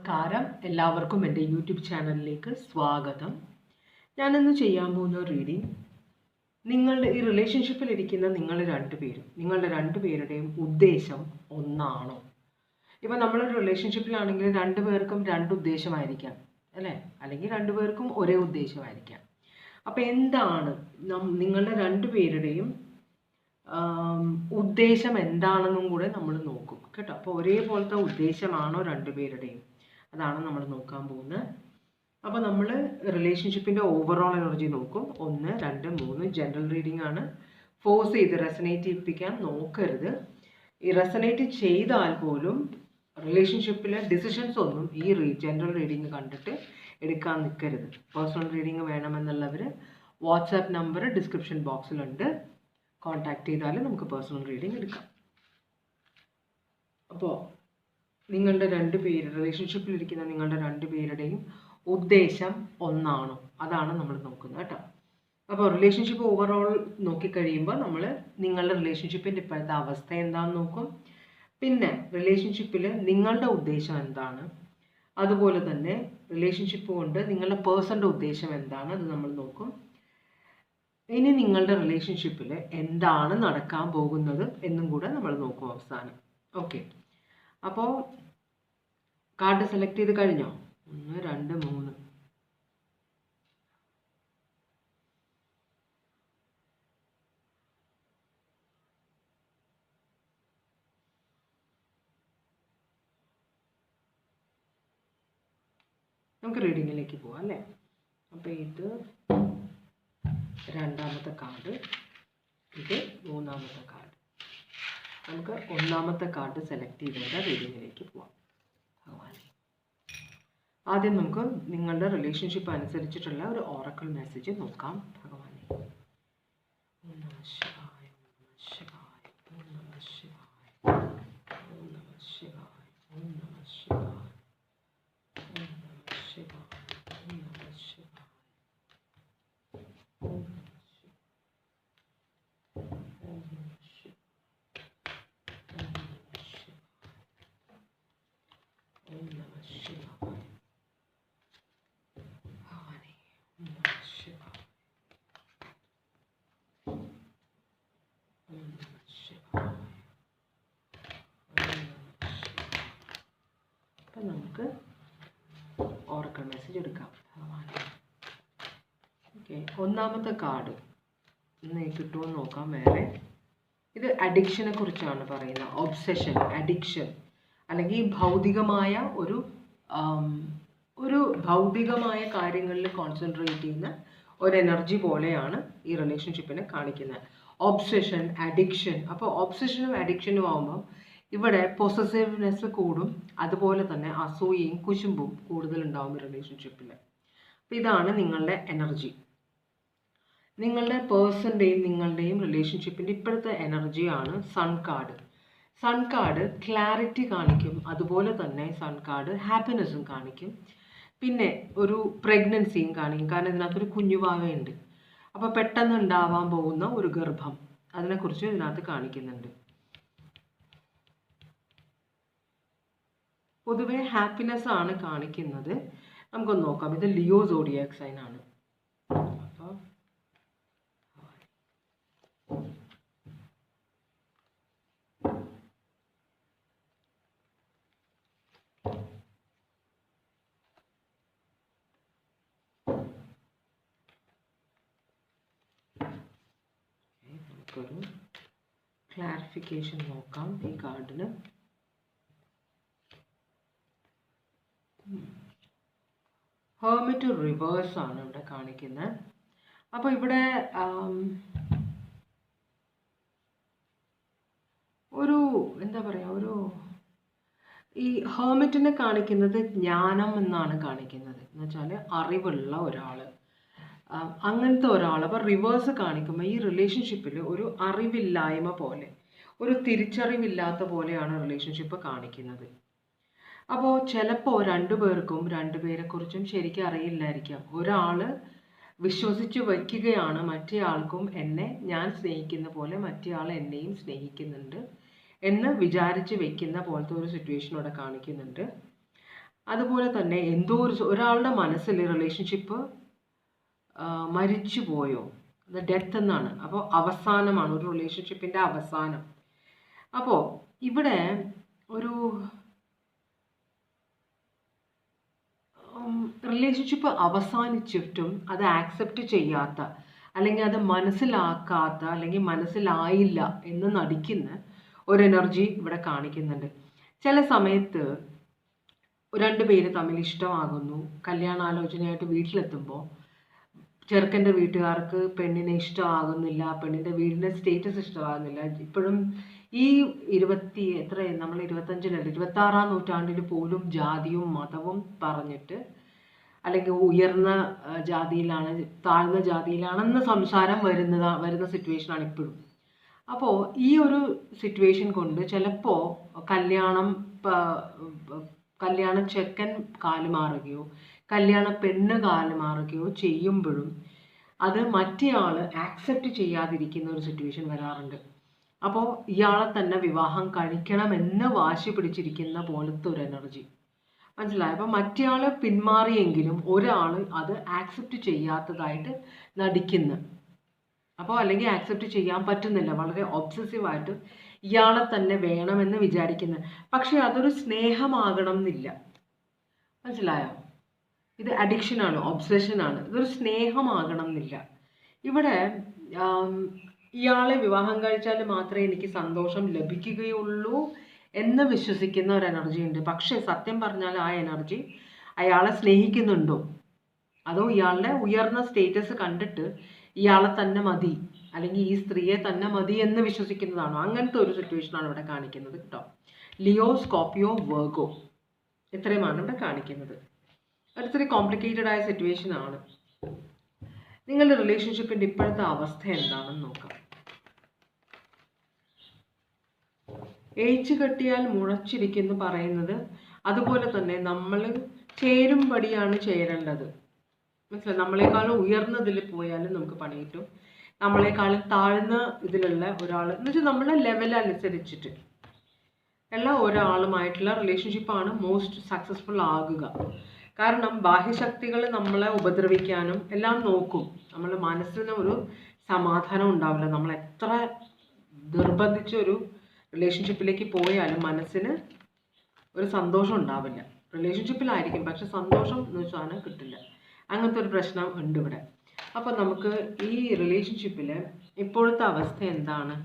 നമസ്കാരം, എല്ലാവർക്കും എൻ്റെ യൂട്യൂബ് ചാനലിലേക്ക് സ്വാഗതം. ഞാനിന്ന് ചെയ്യാൻ പോകുന്ന റീഡിങ്, നിങ്ങളുടെ ഈ റിലേഷൻഷിപ്പിലിരിക്കുന്ന നിങ്ങളുടെ രണ്ടുപേരുടെയും ഉദ്ദേശം ഒന്നാണോ? ഇപ്പം നമ്മളൊരു റിലേഷൻഷിപ്പിലാണെങ്കിൽ രണ്ടുപേർക്കും രണ്ട് ഉദ്ദേശമായിരിക്കാം അല്ലേ, അല്ലെങ്കിൽ രണ്ടുപേർക്കും ഒരേ ഉദ്ദേശമായിരിക്കാം. അപ്പം എന്താണ് നിങ്ങളുടെ രണ്ടുപേരുടെയും ഉദ്ദേശം എന്താണെന്നും കൂടെ നമ്മൾ നോക്കും കേട്ടോ. അപ്പോൾ ഒരേപോലത്തെ ഉദ്ദേശമാണോ രണ്ടുപേരുടെയും, അതാണ് നമ്മൾ നോക്കാൻ പോകുന്നത്. അപ്പോൾ നമ്മൾ റിലേഷൻഷിപ്പിൻ്റെ ഓവറോൾ എനർജി നോക്കും. 1, 2, 3 ജനറൽ റീഡിംഗ് ആണ്. ഫോഴ്സ് ചെയ്ത് റെസനേറ്റ് ചെയ്യിപ്പിക്കാൻ നോക്കരുത്. ഈ റെസനേറ്റ് ചെയ്താൽ പോലും റിലേഷൻഷിപ്പിലെ ഡിസിഷൻസ് ഒന്നും ഈ ജനറൽ റീഡിംഗ് കണ്ടിട്ട് എടുക്കാൻ നിൽക്കരുത്. പേഴ്സണൽ റീഡിംഗ് വേണമെന്നുള്ളവർ വാട്സാപ്പ് നമ്പർ ഡിസ്ക്രിപ്ഷൻ ബോക്സിലുണ്ട്, കോൺടാക്ട് ചെയ്താൽ നമുക്ക് പേഴ്സണൽ റീഡിംഗ് എടുക്കാം. അപ്പോൾ റിലേഷൻഷിപ്പിലിരിക്കുന്ന നിങ്ങളുടെ രണ്ടുപേരുടെയും ഉദ്ദേശം ഒന്നാണോ, അതാണ് നമ്മൾ നോക്കുന്നത് കേട്ടോ. അപ്പോൾ റിലേഷൻഷിപ്പ് ഓവറോൾ നോക്കിക്കഴിയുമ്പോൾ നമ്മൾ നിങ്ങളുടെ റിലേഷൻഷിപ്പിൻ്റെ ഇപ്പോഴത്തെ അവസ്ഥ എന്താണെന്ന് നോക്കും. പിന്നെ റിലേഷൻഷിപ്പിൽ നിങ്ങളുടെ ഉദ്ദേശം എന്താണ്, അതുപോലെ തന്നെ റിലേഷൻഷിപ്പ് കൊണ്ട് നിങ്ങളുടെ പേഴ്സൻ്റെ ഉദ്ദേശം എന്താണ്, അത് നമ്മൾ നോക്കും. ഇനി നിങ്ങളുടെ റിലേഷൻഷിപ്പിൽ എന്താണ് നടക്കാൻ പോകുന്നത് എന്നും കൂടെ നമ്മൾ നോക്കും അവസാനം. ഓക്കെ, അപ്പോൾ കാർഡ് സെലക്ട് ചെയ്ത് കഴിഞ്ഞോ? 1, 2, 3. നമുക്ക് റീഡിങ്ങിലേക്ക് പോവാം അല്ലേ. അപ്പോൾ ഇത് രണ്ടാമത്തെ കാർഡ്, ഇത് മൂന്നാമത്തെ കാർഡ്. നമുക്ക് ഒന്നാമത്തെ കാർഡ് സെലക്ട് ചെയ്തിട്ട് റീഡിങ്ങിലേക്ക് പോവാം. ഭഗവാനെ, ആദ്യം നമുക്ക് നിങ്ങളുടെ റിലേഷൻഷിപ്പ് അനുസരിച്ചിട്ടുള്ള ഒരു ഓറക്കിൾ മെസ്സേജ് നോക്കാം. ഭഗവാനെ, ഓം നമഃ ശിവായ, ഓം നമഃ ശിവായ, ഓം നമഃ ശിവായ, ഓം നമഃ ശിവായ, ഓം നമഃ ശിവായ, ഓം നമഃ ശിവായ, ഓം നമഃ ശിവായ, ഓം നമഃ അപ്പം നമുക്ക് ഓറക്കിൾ മെസ്സേജ് എടുക്കാം. ഓക്കെ, ഒന്നാമത്തെ കാർഡ് ഇന്ന് കിട്ടുമെന്ന് നോക്കാം. വേറെ ഇത് അഡിക്ഷനെ കുറിച്ചാണ് പറയുന്നത്. ഒബ്സഷൻ, അഡിക്ഷൻ, അല്ലെങ്കിൽ ഭൗതികമായ ഒരു ഭൗതികമായ കാര്യങ്ങളിൽ കോൺസെൻട്രേറ്റ് ചെയ്യുന്ന ഒരു എനർജി പോലെയാണ് ഈ റിലേഷൻഷിപ്പിനെ കാണിക്കുന്നത്. Obsession, addiction. അപ്പോൾ ഒബ്സഷനും അഡിക്ഷനും ആകുമ്പം ഇവിടെ പൊസസീവ്നെസ് കൂടും, അതുപോലെ തന്നെ അസൂയയും കുശുമ്പും കൂടുതലുണ്ടാവും ഈ റിലേഷൻഷിപ്പിൽ. അപ്പോൾ ഇതാണ് നിങ്ങളുടെ എനർജി. നിങ്ങളുടെ പേഴ്സൻ്റെയും നിങ്ങളുടെയും റിലേഷൻഷിപ്പിൻ്റെ ഇപ്പോഴത്തെ എനർജിയാണ് sun card. Sun card clarity കാണിക്കും, അതുപോലെ തന്നെ സൺ കാർഡ് ഹാപ്പിനെസ്സും കാണിക്കും, പിന്നെ ഒരു പ്രഗ്നൻസിയും കാണിക്കും. കാരണം ഇതിനകത്തൊരു കുഞ്ഞുവാവയുണ്ട്. അപ്പോൾ പെട്ടെന്ന് ഉണ്ടാവാൻ പോകുന്ന ഒരു ഗർഭം, അതിനെക്കുറിച്ച് ഇതിനകത്ത് കാണിക്കുന്നുണ്ട്. പൊതുവെ ഹാപ്പിനെസ് ആണ് കാണിക്കുന്നത്. നമുക്കൊന്ന് നോക്കാം. ഇത് ലിയോ സോഡിയാക് സൈൻ ആണ്. അപ്പോൾ നമുക്കൊരു ക്ലാരിഫിക്കേഷൻ നോക്കാം ഈ കാർഡിന്. ഹെർമിറ്റ് റിവേഴ്സ് ആണ് ഇവിടെ കാണിക്കുന്നത്. അപ്പോൾ ഇവിടെ ഒരു എന്താ പറയുക, ഈ ഹെർമിറ്റിനെ കാണിക്കുന്നത് ജ്ഞാനം എന്നാണ് കാണിക്കുന്നത്. എന്ന് വെച്ചാൽ അറിവുള്ള ഒരാൾ, അങ്ങനത്തെ ഒരാൾ. അപ്പോൾ റിവേഴ്സ് കാണിക്കുമ്പോൾ ഈ റിലേഷൻഷിപ്പിൽ ഒരു അറിവില്ലായ്മ പോലെ, ഒരു തിരിച്ചറിവില്ലാത്ത പോലെയാണ് റിലേഷൻഷിപ്പ് കാണിക്കുന്നത്. അപ്പോൾ ചിലപ്പോൾ രണ്ടുപേരെക്കുറിച്ചും ശരിക്കും അറിയില്ലായിരിക്കാം. ഒരാൾ വിശ്വസിച്ച് വയ്ക്കുകയാണ് മറ്റേ ആൾക്കും ഞാൻ സ്നേഹിക്കുന്ന പോലെ മറ്റേ ആൾ എന്നെയും സ്നേഹിക്കുന്നുണ്ട് എന്ന് വിചാരിച്ച് വെക്കുന്ന പോലത്തെ ഒരു സിറ്റുവേഷൻ ഇവിടെ കാണിക്കുന്നുണ്ട്. അതുപോലെ തന്നെ എന്തോ ഒരാളുടെ മനസ്സിൽ റിലേഷൻഷിപ്പ് മരിച്ചു പോയോ, ഡെത്ത് എന്നാണ്. അപ്പോൾ അവസാനമാണ്, ഒരു റിലേഷൻഷിപ്പിൻ്റെ അവസാനം. അപ്പോൾ ഇവിടെ ഒരു റിലേഷൻഷിപ്പ് അവസാനിച്ചിട്ടും അത് ആക്സെപ്റ്റ് ചെയ്യാത്ത, അല്ലെങ്കിൽ അത് മനസ്സിലാക്കാത്ത, അല്ലെങ്കിൽ മനസ്സിലായില്ല എന്ന് നടിക്കുന്ന ഒരു എനർജി ഇവിടെ കാണിക്കുന്നുണ്ട്. ചില സമയത്ത് രണ്ടുപേര് തമ്മിൽ ഇഷ്ടമാകുന്നു, കല്യാണാലോചനയായിട്ട് വീട്ടിലെത്തുമ്പോൾ ചെറുക്കൻ്റെ വീട്ടുകാർക്ക് പെണ്ണിനെ ഇഷ്ടമാകുന്നില്ല, പെണ്ണിൻ്റെ വീടിൻ്റെ സ്റ്റേറ്റസ് ഇഷ്ടമാകുന്നില്ല. ഇപ്പോഴും ഈ നമ്മൾ 25-അല്ല 26-ാം നൂറ്റാണ്ടിൽ പോലും ജാതിയും മതവും പറഞ്ഞിട്ട്, അല്ലെങ്കിൽ ഉയർന്ന ജാതിയിലാണ് താഴ്ന്ന ജാതിയിലാണെന്ന സംസാരം വരുന്ന സിറ്റുവേഷനാണ് ഇപ്പോഴും. അപ്പോൾ ഈ ഒരു സിറ്റുവേഷൻ കൊണ്ട് ചിലപ്പോൾ കല്യാണ ചെക്കൻ കാലുമാറുകയോ കല്യാണ പെണ്ണ് കാലുമാറുകയോ ചെയ്യുമ്പോഴും അത് മറ്റേ ആൾ ആക്സെപ്റ്റ് ചെയ്യാതിരിക്കുന്ന ഒരു സിറ്റുവേഷൻ വരാറുണ്ട്. അപ്പോൾ ഇയാളെ തന്നെ വിവാഹം കഴിക്കണമെന്ന് വാശി പിടിച്ചിരിക്കുന്ന പോലത്തെ ഒരു എനർജി മനസ്സിലായി. അപ്പോൾ മറ്റേ ആൾ പിന്മാറിയെങ്കിലും ഒരാൾ അത് ആക്സെപ്റ്റ് ചെയ്യാത്തതായിട്ട് നടിക്കുന്നു. അപ്പോൾ അല്ലെങ്കിൽ ആക്സെപ്റ്റ് ചെയ്യാൻ പറ്റുന്നില്ല, വളരെ ഒബ്സസീവായിട്ട് ഇയാളെ തന്നെ വേണമെന്ന് വിചാരിക്കുന്നത്. പക്ഷെ അതൊരു സ്നേഹമാകണം എന്നില്ല, മനസ്സിലായോ? ഇത് അഡിക്ഷനാണ്, ഒബ്സഷനാണ്. ഇതൊരു സ്നേഹമാകണം എന്നില്ല. ഇവിടെ ഇയാളെ വിവാഹം കഴിച്ചാൽ മാത്രമേ എനിക്ക് സന്തോഷം ലഭിക്കുകയുള്ളൂ എന്ന് വിശ്വസിക്കുന്ന ഒരു എനർജി ഉണ്ട്. പക്ഷേ സത്യം പറഞ്ഞാൽ ആ എനർജി അയാളെ സ്നേഹിക്കുന്നുണ്ടോ, അതോ ഇയാളുടെ ഉയർന്ന സ്റ്റേറ്റസ് കണ്ടിട്ട് ഇയാളെ തന്നെ മതി, അല്ലെങ്കിൽ ഈ സ്ത്രീയെ തന്നെ മതി എന്ന് വിശ്വസിക്കുന്നതാണോ? അങ്ങനത്തെ ഒരു സിറ്റുവേഷനാണ് ഇവിടെ കാണിക്കുന്നത് കേട്ടോ. ലിയോ, സ്കോർപ്പിയോ, വെർഗോ, ഇത്രയുമാണ് ഇവിടെ കാണിക്കുന്നത്. ഒരിത്തിരി കോംപ്ലിക്കേറ്റഡ് ആയ സിറ്റുവേഷൻ ആണ്. നിങ്ങളുടെ റിലേഷൻഷിപ്പിന്റെ ഇപ്പോഴത്തെ അവസ്ഥ എന്താണെന്ന് നോക്കാം. ഏച്ചു കെട്ടിയാൽ മുളച്ചിരിക്കുന്നു പറയുന്നത് അതുപോലെ തന്നെ നമ്മൾ ചേരുംപടിയാണ് ചേരേണ്ടത്. മനസ്സിലായി? നമ്മളെക്കാളും ഉയർന്നതിൽ പോയാലും നമുക്ക് പണി കിട്ടും. നമ്മളെക്കാളും താഴ്ന്ന ഇതിലുള്ള ഒരാൾ എന്ന് വെച്ചാൽ നമ്മുടെ ലെവൽ അനുസരിച്ചിട്ട് എല്ലാ ഒരാളുമായിട്ടുള്ള റിലേഷൻഷിപ്പാണ് മോസ്റ്റ് സക്സസ്ഫുൾ ആകുക. കാരണം ബാഹ്യശക്തികൾ നമ്മളെ ഉപദ്രവിക്കാനും എല്ലാം നോക്കും. നമ്മുടെ മനസ്സിന് ഒരു സമാധാനം ഉണ്ടാവില്ല. നമ്മൾ എത്ര നിർബന്ധിച്ചൊരു റിലേഷൻഷിപ്പിലേക്ക് പോയാലും മനസ്സിന് ഒരു സന്തോഷം ഉണ്ടാവില്ല. റിലേഷൻഷിപ്പിലായിരിക്കും, പക്ഷെ സന്തോഷം എന്ന് വെച്ചാൽ കിട്ടില്ല. അങ്ങനത്തെ ഒരു പ്രശ്നം ഉണ്ട് ഇവിടെ. അപ്പം നമുക്ക് ഈ റിലേഷൻഷിപ്പിൽ ഇപ്പോഴത്തെ അവസ്ഥ എന്താണ്?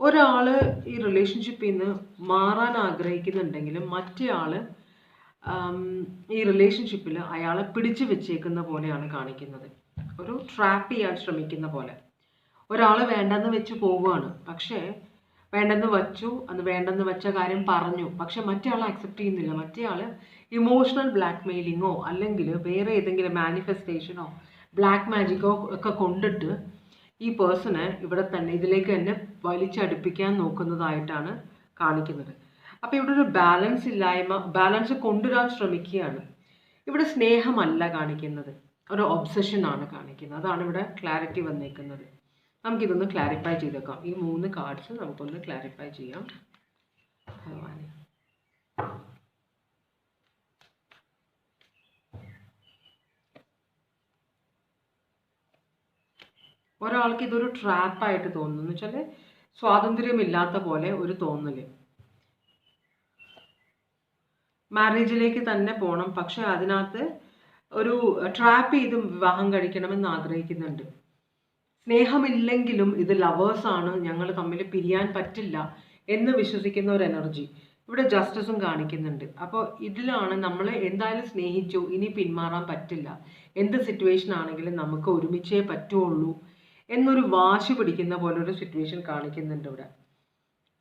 ഒരാൾ ഈ റിലേഷൻഷിപ്പിൽ നിന്ന് മാറാൻ ആഗ്രഹിക്കുന്നുണ്ടെങ്കിലും മറ്റേ ആൾ ഈ റിലേഷൻഷിപ്പിൽ അയാളെ പിടിച്ചു വെച്ചേക്കുന്ന പോലെയാണ് കാണിക്കുന്നത്. ഒരു ട്രാപ്പ് ചെയ്യാൻ ശ്രമിക്കുന്ന പോലെ. ഒരാൾ വേണ്ടെന്ന് വെച്ച് പോവുകയാണ്, പക്ഷേ വേണ്ടെന്ന് വച്ചു, അത് വേണ്ടെന്ന് വെച്ച കാര്യം പറഞ്ഞു, പക്ഷെ മറ്റേ ആൾ അക്സെപ്റ്റ് ചെയ്യുന്നില്ല. മറ്റേ ആൾ ഇമോഷണൽ ബ്ലാക്ക് മെയിലിങ്ങോ അല്ലെങ്കിൽ വേറെ ഏതെങ്കിലും മാനിഫെസ്റ്റേഷനോ ബ്ലാക്ക് മാജിക്കോ ഒക്കെ കൊണ്ടിട്ട് ഈ പേഴ്സണെ ഇവിടെ തന്നെ ഇതിലേക്ക് തന്നെ വലിച്ചടുപ്പിക്കാൻ നോക്കുന്നതായിട്ടാണ് കാണിക്കുന്നത്. അപ്പോൾ ഇവിടെ ഒരു ബാലൻസ് കൊണ്ടുവരാൻ ശ്രമിക്കുകയാണ്. ഇവിടെ സ്നേഹമല്ല കാണിക്കുന്നത്, ഒരു ഒബ്സഷനാണ് കാണിക്കുന്നത്. അതാണ് ഇവിടെ ക്ലാരിറ്റി വന്നേക്കുന്നത്. നമുക്കിതൊന്ന് ക്ലാരിഫൈ ചെയ്തേക്കാം. ഈ 3 കാർഡ്സ് നമുക്കൊന്ന് ക്ലാരിഫൈ ചെയ്യാം. ഭഗവാനെ, ഒരാൾക്ക് ഇതൊരു ട്രാപ്പായിട്ട് തോന്നുന്നു എന്ന് വെച്ചാൽ സ്വാതന്ത്ര്യമില്ലാത്ത പോലെ ഒരു തോന്നല്. മാരേജിലേക്ക് തന്നെ പോകണം, പക്ഷെ അതിനകത്ത് ഒരു ട്രാപ്പ് ചെയ്ത് വിവാഹം കഴിക്കണമെന്ന് ആഗ്രഹിക്കുന്നുണ്ട്. സ്നേഹമില്ലെങ്കിലും ഇത് ലവേഴ്സാണ്, ഞങ്ങൾ തമ്മിൽ പിരിയാൻ പറ്റില്ല എന്ന് വിശ്വസിക്കുന്ന ഒരു എനർജി ഇവിടെ ജസ്റ്റിസും കാണിക്കുന്നുണ്ട്. അപ്പോൾ ഇതിലാണ് നമ്മൾ എന്തായാലും സ്നേഹിച്ചു, ഇനി പിന്മാറാൻ പറ്റില്ല, എന്ത് സിറ്റുവേഷൻ ആണെങ്കിലും നമുക്ക് ഒരുമിച്ചേ പറ്റുള്ളൂ എന്നൊരു വാശി പിടിക്കുന്ന പോലെ ഒരു സിറ്റുവേഷൻ കാണിക്കുന്നുണ്ട് ഇവിടെ.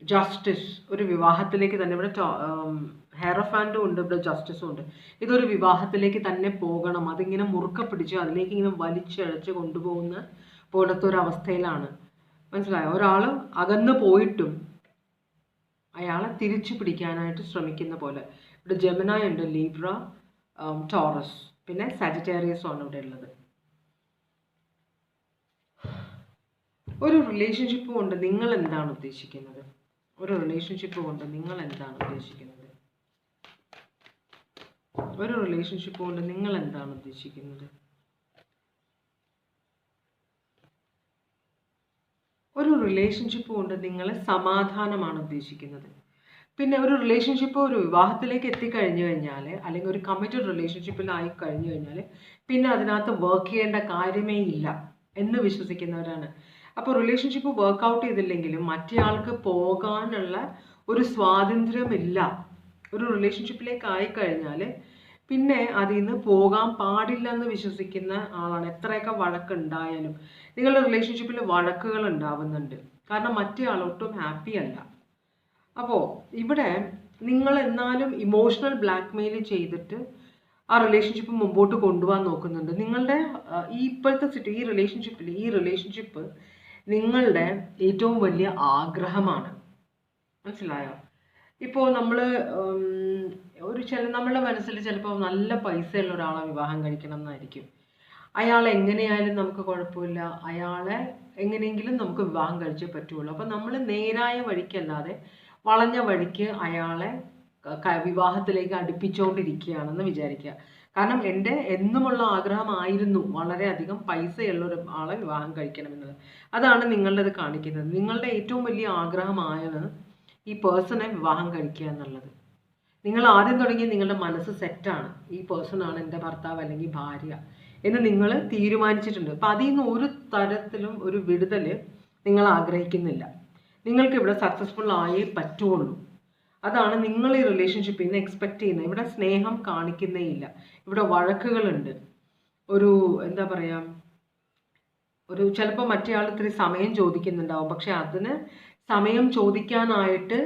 ജസ്റ്റിസ്, ഒരു വിവാഹത്തിലേക്ക് തന്നെ, ഇവിടെ ഹെയർഫാൻഡും ഉണ്ട്, ഇവിടെ ജസ്റ്റിസും ഉണ്ട്. ഇതൊരു വിവാഹത്തിലേക്ക് തന്നെ പോകണം, അതിങ്ങനെ മുറുക്ക പിടിച്ച് അതിലേക്ക് ഇങ്ങനെ വലിച്ചഴച്ച് കൊണ്ടുപോകുന്ന പോലത്തെ ഒരു അവസ്ഥയിലാണ്. മനസ്സിലായോ? ഒരാൾ അകന്നു പോയിട്ടും അയാളെ തിരിച്ചു പിടിക്കാനായിട്ട് ശ്രമിക്കുന്ന പോലെ. ഇവിടെ ജെമിനായി ഉണ്ട്, ലീബ്ര, ടോറസ്, പിന്നെ സാജിറ്റേറിയസും ആണ് ഇവിടെ ഉള്ളത്. ഒരു റിലേഷൻഷിപ്പ് കൊണ്ട് നിങ്ങൾ എന്താണ് ഉദ്ദേശിക്കുന്നത്? ഒരു റിലേഷൻഷിപ്പ് കൊണ്ട് നിങ്ങൾ എന്താണ് ഉദ്ദേശിക്കുന്നത്? ഒരു റിലേഷൻഷിപ്പ് കൊണ്ട് നിങ്ങൾ എന്താണ് ഉദ്ദേശിക്കുന്നത്? ഒരു റിലേഷൻഷിപ്പ് കൊണ്ട് നിങ്ങൾ സമാധാനമാണ് ഉദ്ദേശിക്കുന്നത്. പിന്നെ ഒരു റിലേഷൻഷിപ്പ് ഒരു വിവാഹത്തിലേക്ക് എത്തിക്കഴിഞ്ഞു കഴിഞ്ഞാൽ, അല്ലെങ്കിൽ ഒരു കമ്മിറ്റഡ് റിലേഷൻഷിപ്പിലായി കഴിഞ്ഞു കഴിഞ്ഞാൽ പിന്നെ അതിനകത്ത് വർക്ക് ചെയ്യേണ്ട കാര്യമേ ഇല്ല എന്ന് വിശ്വസിക്കുന്നവരാണ്. അപ്പോൾ റിലേഷൻഷിപ്പ് വർക്കൗട്ട് ചെയ്തില്ലെങ്കിലും മറ്റേയാൾക്ക് പോകാനുള്ള ഒരു സ്വാതന്ത്ര്യമില്ല. ഒരു റിലേഷൻഷിപ്പിലേക്ക് ആയിക്കഴിഞ്ഞാൽ പിന്നെ അതിൽ നിന്ന് പോകാൻ പാടില്ല എന്ന് വിശ്വസിക്കുന്ന ആളാണ്. എത്രയൊക്കെ വഴക്കുണ്ടായാലും നിങ്ങളുടെ റിലേഷൻഷിപ്പിൽ വഴക്കുകൾ ഉണ്ടാവുന്നുണ്ട്, കാരണം മറ്റേ ആൾ ഒട്ടും ഹാപ്പി അല്ല. അപ്പോൾ ഇവിടെ നിങ്ങൾ എന്നാലും ഇമോഷണൽ ബ്ലാക്ക്മെയിൽ ചെയ്തിട്ട് ആ റിലേഷൻഷിപ്പ് മുമ്പോട്ട് കൊണ്ടുപോകാൻ നോക്കുന്നുണ്ട്. നിങ്ങളുടെ ഇപ്പോഴത്തെ ഈ റിലേഷൻഷിപ്പ് നിങ്ങളുടെ ഏറ്റവും വലിയ ആഗ്രഹമാണ്. മനസ്സിലായോ? ഇപ്പോൾ നമ്മൾ നമ്മളുടെ മനസ്സിൽ ചിലപ്പോൾ നല്ല പൈസയുള്ള ഒരാളെ വിവാഹം കഴിക്കണം എന്നായിരിക്കും. അയാൾ എങ്ങനെയായാലും നമുക്ക് കുഴപ്പമില്ല, അയാളെ എങ്ങനെയെങ്കിലും നമുക്ക് വിവാഹം കഴിച്ചേ പറ്റുള്ളൂ. അപ്പം നമ്മൾ നേരായ വഴിക്കല്ലാതെ വളഞ്ഞ വഴിക്ക് അയാളെ വിവാഹത്തിലേക്ക് അടുപ്പിച്ചുകൊണ്ടിരിക്കുകയാണെന്ന് വിചാരിക്കുക. കാരണം എൻ്റെ എന്നുമുള്ള ആഗ്രഹമായിരുന്നു വളരെയധികം പൈസയുള്ള ഒരു ആളെ വിവാഹം കഴിക്കണമെന്നുള്ളത്. അതാണ് നിങ്ങളുടേത് കാണിക്കുന്നത്. നിങ്ങളുടെ ഏറ്റവും വലിയ ആഗ്രഹമാണ് ഈ പേഴ്സണെ വിവാഹം കഴിക്കുക എന്നുള്ളത്. നിങ്ങൾ ആദ്യം തുടങ്ങി നിങ്ങളുടെ മനസ്സ് സെറ്റാണ്, ഈ പേഴ്സണാണ് എൻ്റെ ഭർത്താവ് അല്ലെങ്കിൽ ഭാര്യ എന്ന് നിങ്ങൾ തീരുമാനിച്ചിട്ടുണ്ട്. അപ്പം അതിൽ നിന്ന് ഒരു തരത്തിലും ഒരു വിടുതൽ നിങ്ങൾ ആഗ്രഹിക്കുന്നില്ല. നിങ്ങൾക്ക് ഇവിടെ സക്സസ്ഫുൾ ആയേ പറ്റുള്ളൂ. അതാണ് നിങ്ങൾ ഈ റിലേഷൻഷിപ്പിൽ നിന്ന് എക്സ്പെക്റ്റ് ചെയ്യുന്നത്. ഇവിടെ സ്നേഹം കാണിക്കുന്നേ ഇല്ല, ഇവിടെ വഴക്കുകളുണ്ട്. ഒരു എന്താ പറയുക, ഒരു ചിലപ്പോൾ മറ്റേ ആൾ ഇത്തിരി സമയം ചോദിക്കുന്നുണ്ടാവും, പക്ഷെ അതിന് സമയം ചോദിക്കാനായിട്ട്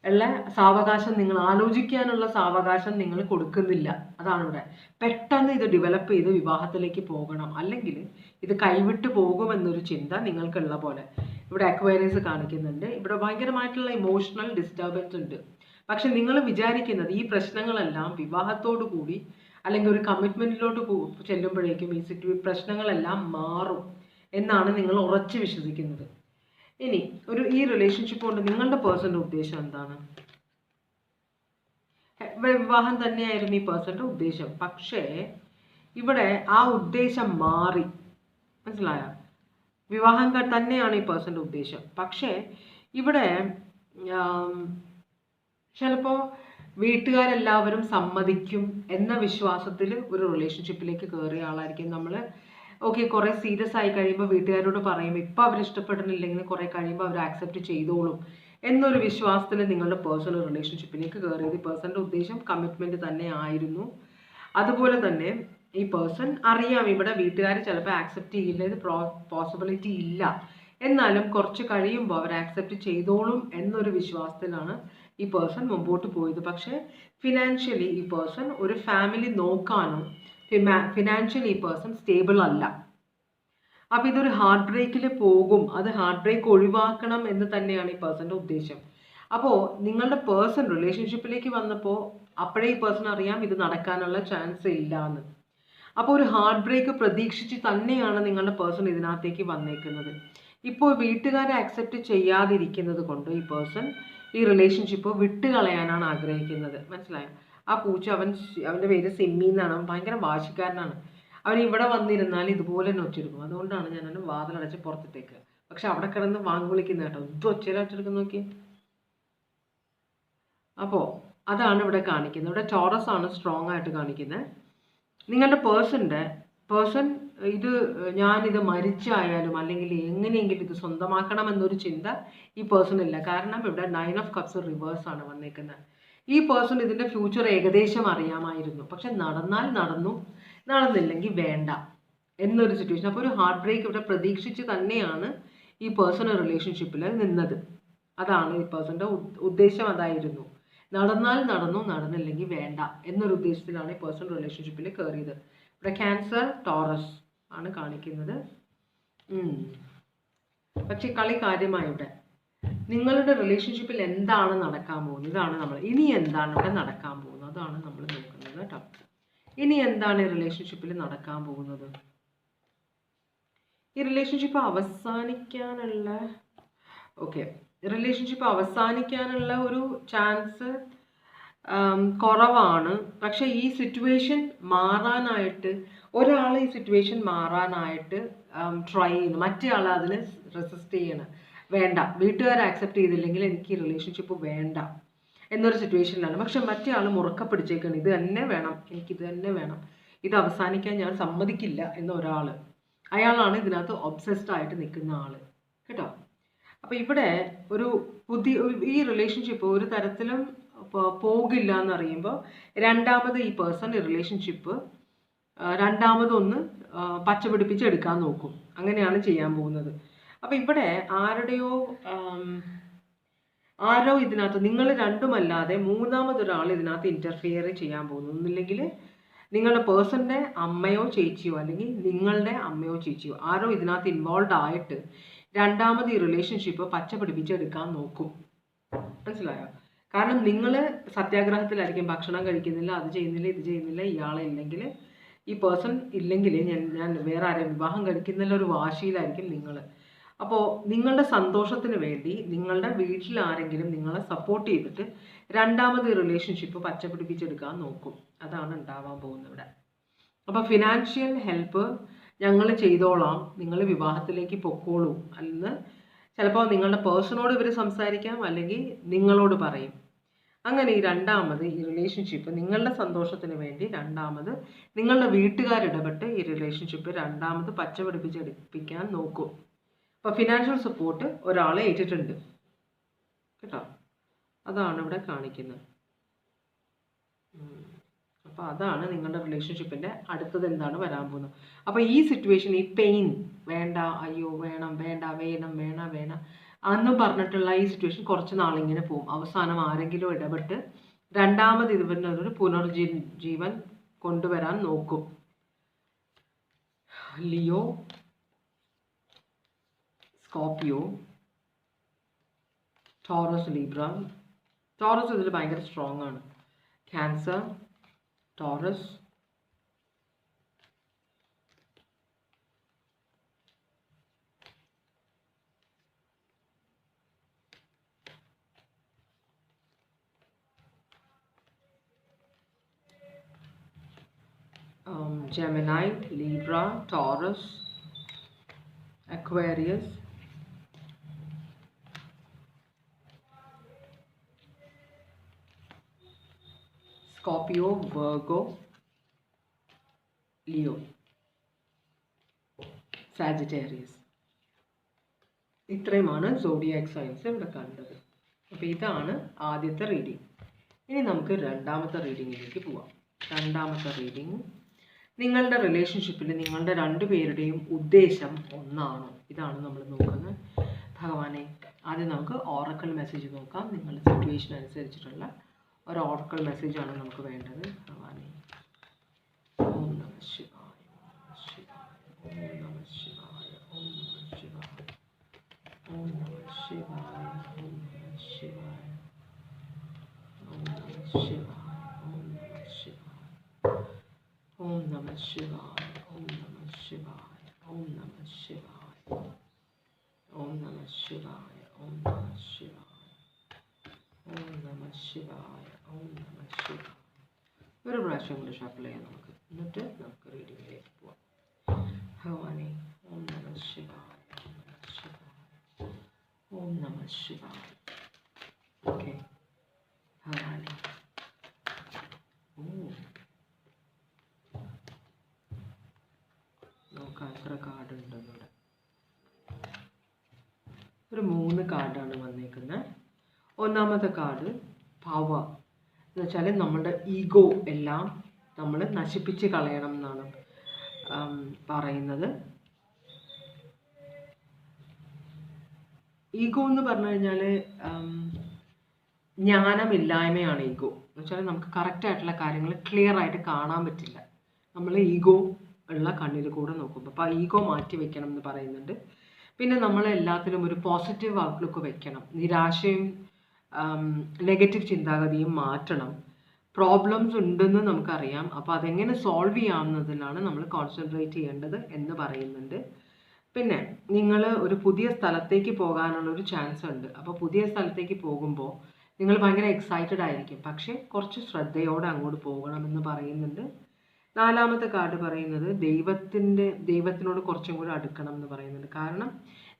ഉള്ള സാവകാശം, നിങ്ങൾ ആലോചിക്കാനുള്ള സാവകാശം നിങ്ങൾ കൊടുക്കുന്നില്ല. അതാണ് ഇവിടെ. പെട്ടെന്ന് ഇത് ഡെവലപ്പ് ചെയ്ത് വിവാഹത്തിലേക്ക് പോകണം, അല്ലെങ്കിൽ ഇത് കൈവിട്ട് പോകുമെന്നൊരു ചിന്ത നിങ്ങൾക്കുള്ള പോലെ ഇവിടെ അക്വയറീസ് കാണിക്കുന്നുണ്ട്. ഇവിടെ ഭയങ്കരമായിട്ടുള്ള ഇമോഷണൽ ഡിസ്റ്റർബൻസ് ഉണ്ട്. പക്ഷെ നിങ്ങൾ വിചാരിക്കുന്നത് ഈ പ്രശ്നങ്ങളെല്ലാം വിവാഹത്തോടു കൂടി അല്ലെങ്കിൽ ഒരു കമ്മിറ്റ്മെന്റിലോട്ട് ചെല്ലുമ്പോഴേക്കും ഈ പ്രശ്നങ്ങളെല്ലാം മാറും എന്നാണ് നിങ്ങൾ ഉറച്ചു വിശ്വസിക്കുന്നത്. ഇനി ഈ റിലേഷൻഷിപ്പ് കൊണ്ട് നിങ്ങളുടെ പേഴ്സന്റെ ഉദ്ദേശം എന്താണ്? വിവാഹം തന്നെയായിരുന്നു ഈ പേഴ്സന്റെ ഉദ്ദേശം, പക്ഷേ ഇവിടെ ആ ഉദ്ദേശം മാറി. മനസ്സിലായോ? വിവാഹം തന്നെയാണ് ഈ പേഴ്സന്റെ ഉദ്ദേശം, പക്ഷേ ഇവിടെ ചിലപ്പോൾ വീട്ടുകാരെല്ലാവരും സമ്മതിക്കും എന്ന വിശ്വാസത്തിൽ ഒരു റിലേഷൻഷിപ്പിലേക്ക് കയറിയ ആളായിരിക്കും നമ്മൾ. ഓക്കെ, കുറേ സീരിയസ് ആയി കഴിയുമ്പോൾ വീട്ടുകാരോട് പറയും, ഇപ്പം അവർ ഇഷ്ടപ്പെടുന്നില്ലെങ്കിൽ കുറേ കഴിയുമ്പോൾ അവർ ആക്സെപ്റ്റ് ചെയ്തോളും എന്നൊരു വിശ്വാസത്തിൽ നിങ്ങളുടെ പേഴ്സണൽ റിലേഷൻഷിപ്പിലേക്ക് കയറിയത്. ഈ പേഴ്സൻ്റെ ഉദ്ദേശം കമ്മിറ്റ്മെൻറ്റ് തന്നെ ആയിരുന്നു. അതുപോലെ തന്നെ ഈ പേഴ്സൺ അറിയാം ഇവിടെ വീട്ടുകാർ ചിലപ്പോൾ ആക്സെപ്റ്റ് ചെയ്യില്ല, ഇത് പോസിബിലിറ്റി ഇല്ല, എന്നാലും കുറച്ച് കഴിയുമ്പോൾ അവർ ആക്സെപ്റ്റ് ചെയ്തോളും എന്നൊരു വിശ്വാസത്തിലാണ് ഈ പേഴ്സൺ മുമ്പോട്ട് പോയത്. പക്ഷേ ഫിനാൻഷ്യലി ഈ പേഴ്സൺ ഒരു ഫാമിലി നോക്കാനും ഫിനാൻഷ്യലി ഈ പേഴ്സൺ സ്റ്റേബിൾ അല്ല. അപ്പം ഇതൊരു ഹാർട്ട് ബ്രേക്കിൽ പോകും. അത് ഹാർട്ട് ബ്രേക്ക് ഒഴിവാക്കണം എന്ന് തന്നെയാണ് ഈ പേഴ്സൻ്റെ ഉദ്ദേശം. അപ്പോൾ നിങ്ങളുടെ പേഴ്സൺ റിലേഷൻഷിപ്പിലേക്ക് വന്നപ്പോൾ അപ്പോഴേ ഈ പേഴ്സൺ അറിയാം ഇത് നടക്കാനുള്ള ചാൻസ് ഇല്ല എന്ന്. അപ്പോൾ ഒരു ഹാർട്ട് ബ്രേക്ക് പ്രതീക്ഷിച്ച് തന്നെയാണ് നിങ്ങളുടെ പേഴ്സൺ ഇതിനകത്തേക്ക് വന്നേക്കുന്നത്. ഇപ്പോൾ വീട്ടുകാരെ അക്സെപ്റ്റ് ചെയ്യാതിരിക്കുന്നത് കൊണ്ട് ഈ പേഴ്സൺ ഈ റിലേഷൻഷിപ്പ് വിട്ടുകളയാനാണ് ആഗ്രഹിക്കുന്നത്. മനസ്സിലായോ? ആ പൂച്ച അവൻ്റെ പേര് സിമ്മി എന്നാണ്. അവൻ ഭയങ്കര വാശിക്കാരനാണ്. അവൻ ഇവിടെ വന്നിരുന്നാൽ ഇതുപോലെ തന്നെ ഒച്ചെടുക്കും. അതുകൊണ്ടാണ് ഞാൻ അവന് വാതിലടച്ച് പുറത്തിട്ടേക്ക്. പക്ഷെ അവിടെ കിടന്ന് വാങ്ങുവിളിക്കുന്ന കേട്ടോ, ഇത് ഒച്ചയിലൊച്ചെടുക്കുന്ന നോക്കി. അപ്പോൾ അതാണ് ഇവിടെ കാണിക്കുന്നത്. ഇവിടെ ടോറസ് ആണ് സ്ട്രോങ് ആയിട്ട് കാണിക്കുന്നത്. നിങ്ങളുടെ പേഴ്സൺ ഇത് ഞാനിത് മരിച്ചായാലും അല്ലെങ്കിൽ എങ്ങനെയെങ്കിലും ഇത് സ്വന്തമാക്കണം എന്നൊരു ചിന്ത ഈ പേഴ്സൺ ഇല്ല. കാരണം ഇവിടെ 9 ഓഫ് കപ്സ് റിവേഴ്സ് ആണ് വന്നേക്കുന്നത്. ഈ പേഴ്സൺ ഇതിൻ്റെ ഫ്യൂച്ചർ ഏകദേശം അറിയാമായിരുന്നു, പക്ഷെ നടന്നാൽ നടന്നു, നടന്നില്ലെങ്കിൽ വേണ്ട എന്നൊരു സിറ്റുവേഷൻ. അപ്പോൾ ഒരു ഹാർട്ട് ബ്രേക്ക് ഇവിടെ പ്രതീക്ഷിച്ച് തന്നെയാണ് ഈ പേഴ്സൺ റിലേഷൻഷിപ്പിൽ നിന്നത്. അതാണ് ഈ പേഴ്സൻ്റെ ഉദ്ദേശം, അതായിരുന്നു. നടന്നാൽ നടന്നു, നടന്നില്ലെങ്കിൽ വേണ്ട എന്നൊരു ഉദ്ദേശത്തിലാണ് ഈ പേഴ്സൺ റിലേഷൻഷിപ്പിൽ കയറിയത്. ഇവിടെ ക്യാൻസർ ടോറസ് ആണ് കാണിക്കുന്നത്. പക്ഷെ കളി കാര്യമായി ഇവിടെ നിങ്ങളുടെ റിലേഷൻഷിപ്പിൽ എന്താണ് നടക്കാൻ പോകുന്നത്, ഇതാണ് നമ്മൾ ഇനി എന്താണ് ഇവിടെ നടക്കാൻ പോകുന്നത്, അതാണ് നമ്മൾ നോക്കുന്നത് കേട്ടോ. ഇനി എന്താണ് ഈ റിലേഷൻഷിപ്പിൽ നടക്കാൻ പോകുന്നത്? ഈ റിലേഷൻഷിപ്പ് അവസാനിക്കാനുള്ള ഒരു ചാൻസ് കുറവാണ്. പക്ഷേ ഈ സിറ്റുവേഷൻ മാറാനായിട്ട് ഒരാൾ ഈ സിറ്റുവേഷൻ മാറാനായിട്ട് ട്രൈ ചെയ്യുന്നു, മറ്റേ ആൾ അതിന് റെസിസ്റ്റ് ചെയ്യണം. വേണ്ട, വീട്ടുകാർ ആക്സെപ്റ്റ് ചെയ്തില്ലെങ്കിൽ എനിക്ക് ഈ റിലേഷൻഷിപ്പ് വേണ്ട എന്നൊരു സിറ്റുവേഷനിലാണ്. പക്ഷെ മറ്റേ ആൾ മുറുക്ക പിടിച്ചേക്കാണ്, ഇത് തന്നെ വേണം, എനിക്കിത് തന്നെ വേണം, ഇത് അവസാനിക്കാൻ ഞാൻ സമ്മതിക്കില്ല എന്ന ഒരാൾ, അയാളാണ് ഇതിനകത്ത് ഒബ്സെസ്ഡ് ആയിട്ട് നിൽക്കുന്ന ആൾ കേട്ടോ. അപ്പോൾ ഇവിടെ ഒരു ഈ റിലേഷൻഷിപ്പ് ഒരു തരത്തിലും പോകില്ല എന്നറിയുമ്പോൾ രണ്ടാമത് ഈ പേഴ്സൺ ഈ റിലേഷൻഷിപ്പ് രണ്ടാമതൊന്ന് പച്ചപിടിപ്പിച്ചെടുക്കാൻ നോക്കും. അങ്ങനെയാണ് ചെയ്യാൻ പോകുന്നത്. അപ്പോൾ ഇവിടെ ആരോ ഇതിനകത്ത്, നിങ്ങൾ രണ്ടുമല്ലാതെ മൂന്നാമതൊരാൾ ഇതിനകത്ത് ഇൻ്റർഫിയർ ചെയ്യാൻ പോകുന്നു. ഒന്നില്ലെങ്കിൽ നിങ്ങളുടെ പേഴ്സൻ്റെ അമ്മയോ ചേച്ചിയോ അല്ലെങ്കിൽ നിങ്ങളുടെ അമ്മയോ ചേച്ചിയോ ആരോ ഇതിനകത്ത് ഇൻവോൾവ് ആയിട്ട് രണ്ടാമത് ഈ റിലേഷൻഷിപ്പ് പച്ച പിടിപ്പിച്ചെടുക്കാൻ നോക്കും. മനസ്സിലായോ? കാരണം നിങ്ങൾ സത്യാഗ്രഹത്തിലായിരിക്കും, ഭക്ഷണം കഴിക്കുന്നില്ല, അത് ചെയ്യുന്നില്ല, ഇത് ചെയ്യുന്നില്ല, ഇയാളെ ഇല്ലെങ്കിൽ, ഈ പേഴ്സൺ ഇല്ലെങ്കിൽ ഞാൻ വേറെ ആരെയും വിവാഹം കഴിക്കുന്നില്ല ഒരു വാശിയിലായിരിക്കും നിങ്ങൾ. അപ്പോൾ നിങ്ങളുടെ സന്തോഷത്തിന് വേണ്ടി നിങ്ങളുടെ വീട്ടിൽ ആരെങ്കിലും നിങ്ങളെ സപ്പോർട്ട് ചെയ്തിട്ട് രണ്ടാമത് റിലേഷൻഷിപ്പ് പച്ച പിടിപ്പിച്ചെടുക്കാൻ നോക്കും. അതാണ് ഉണ്ടാവാൻ പോകുന്നത് ഇവിടെ. അപ്പോൾ ഫിനാൻഷ്യൽ ഹെൽപ്പ് ഞങ്ങൾ ചെയ്തോളാം, നിങ്ങൾ വിവാഹത്തിലേക്ക് പൊക്കോളൂ എന്ന് ചിലപ്പോൾ നിങ്ങളുടെ പേഴ്സണോട് ഇവർ സംസാരിക്കാം, അല്ലെങ്കിൽ നിങ്ങളോട് പറയും. അങ്ങനെ ഈ രണ്ടാമത് ഈ റിലേഷൻഷിപ്പ് നിങ്ങളുടെ സന്തോഷത്തിന് വേണ്ടി രണ്ടാമത് നിങ്ങളുടെ വീട്ടുകാരിടപെട്ട് ഈ റിലേഷൻഷിപ്പ് രണ്ടാമത് പച്ച പിടിപ്പിച്ചെടുപ്പിക്കാൻ നോക്കും. അപ്പോൾ ഫിനാൻഷ്യൽ സപ്പോർട്ട് ഒരാളെ ഏറ്റിട്ടുണ്ട് കേട്ടോ. അതാണ് ഇവിടെ കാണിക്കുന്നത്. അപ്പോൾ അതാണ് നിങ്ങളുടെ റിലേഷൻഷിപ്പിൻ്റെ അടുത്തത് എന്താണ് വരാൻ പോകുന്നത്. അപ്പോൾ ഈ സിറ്റുവേഷൻ, ഈ പെയിൻ, വേണ്ട, അയ്യോ വേണം, വേണ്ട, വേണം അന്നും പറഞ്ഞിട്ടുള്ള ഈ സിറ്റുവേഷൻ കുറച്ച് നാളിങ്ങനെ പോകും. അവസാനം ആരെങ്കിലും ഇടപെട്ട് രണ്ടാമത് ഇതിനൊരു പുനർജീവൻ കൊണ്ടുവരാൻ നോക്കും. Leo, Scorpio, Taurus, Libra. Taurus ഇതിൽ ഭയങ്കര സ്ട്രോങ് ആണ്. Cancer, Taurus, Gemini, Libra, Taurus, Aquarius, Scorpio, Virgo, Leo, Sagittarius. ഇത്രയുമാണ് സോഡിയാക് സൈൻസ് ഇവിടെ കണ്ടത്. അപ്പോൾ ഇതാണ് ആദ്യത്തെ റീഡിംഗ്. ഇനി നമുക്ക് രണ്ടാമത്തെ റീഡിങ്ങിലേക്ക് പോവാം. രണ്ടാമത്തെ റീഡിംഗ്, നിങ്ങളുടെ റിലേഷൻഷിപ്പിൽ നിങ്ങളുടെ രണ്ടുപേരുടെയും ഉദ്ദേശം ഒന്നാണോ? ഇതാണ് നമ്മൾ നോക്കുന്നത്. ഭഗവാനെ, ആദ്യം നമുക്ക് ഓറക്കിൾ മെസ്സേജ് നോക്കാം. നിങ്ങളുടെ സിറ്റുവേഷൻ അനുസരിച്ചിട്ടുള്ള ഒരു ഓറക്കിൾ മെസ്സേജാണ് നമുക്ക് വേണ്ടത്. ഭഗവാനെ, ഓം നമ ശിവായ, ഓം നമ ശിവായ, ഓം നമ ശിവായ, ഓം നമ ശിവായ, ഓം നമ ശിവായ, ഓം നമ ശിവായ, ഓം നമ ശിവായ, ഓം നമ ശിവായ, ഓം നമ ശിവായ, ഓം നമ ശിവായ, ഓം നമ ശിവായ, ഓം നമ ശിവായ, ഓം നമ ശിവായ. ഒരു പ്രാവശ്യം കൂടി ഷഫിൾ ചെയ്യാം നമുക്ക്, എന്നിട്ട് നമുക്ക് റീഡിങ്ങിലേക്ക് പോവാം. ഭഗവാനെ, ഓം നമ ശിവായ, ഓം നമ ശിവായ, ഓം നമ ശിവായ. ഓക്കെ ഭഗവാനെ, നോക്കാം എത്ര കാർഡ് ഉണ്ടെന്നിവിടെ. ഒരു 3 കാർഡാണ് വന്നേക്കുന്നത്. ഒന്നാമത്തെ കാർഡ് പവർ എന്ന് വെച്ചാൽ നമ്മളുടെ ഈഗോ എല്ലാം നമ്മൾ നശിപ്പിച്ച് കളയണം എന്നാണ് പറയുന്നത്. ഈഗോ എന്ന് പറഞ്ഞു കഴിഞ്ഞാൽ ജ്ഞാനമില്ലായ്മയാണ് ഈഗോ എന്ന് വെച്ചാൽ നമുക്ക് കറക്റ്റായിട്ടുള്ള കാര്യങ്ങൾ ക്ലിയർ ആയിട്ട് കാണാൻ പറ്റില്ല. നമ്മൾ ഈഗോ ഉള്ള കണ്ണിൽ കൂടെ നോക്കുമ്പോൾ അപ്പോൾ ഈഗോ മാറ്റി വെക്കണം എന്ന് പറയുന്നുണ്ട്. പിന്നെ നമ്മൾ എല്ലാത്തിലും ഒരു പോസിറ്റീവ് ഔട്ട്ലുക്ക് വെക്കണം. നിരാശയും നെഗറ്റീവ് ചിന്താഗതിയും മാറ്റണം. പ്രോബ്ലംസ് ഉണ്ടെന്ന് നമുക്കറിയാം, അപ്പോൾ അതെങ്ങനെ സോൾവ് ചെയ്യാവുന്നതിലാണ് നമ്മൾ കോൺസെൻട്രേറ്റ് ചെയ്യേണ്ടത് എന്ന് പറയുന്നുണ്ട്. പിന്നെ നിങ്ങൾ ഒരു പുതിയ സ്ഥലത്തേക്ക് പോകാനുള്ളൊരു ചാൻസ് ഉണ്ട്. അപ്പോൾ പുതിയ സ്ഥലത്തേക്ക് പോകുമ്പോൾ നിങ്ങൾ ഭയങ്കര എക്സൈറ്റഡ് ആയിരിക്കും, പക്ഷേ കുറച്ച് ശ്രദ്ധയോടെ അങ്ങോട്ട് പോകണമെന്ന് പറയുന്നുണ്ട്. നാലാമത്തെ കാർഡ് പറയുന്നത് ദൈവത്തിനോട് കുറച്ചും കൂടി അടുക്കണം എന്ന് പറയുന്നുണ്ട്. കാരണം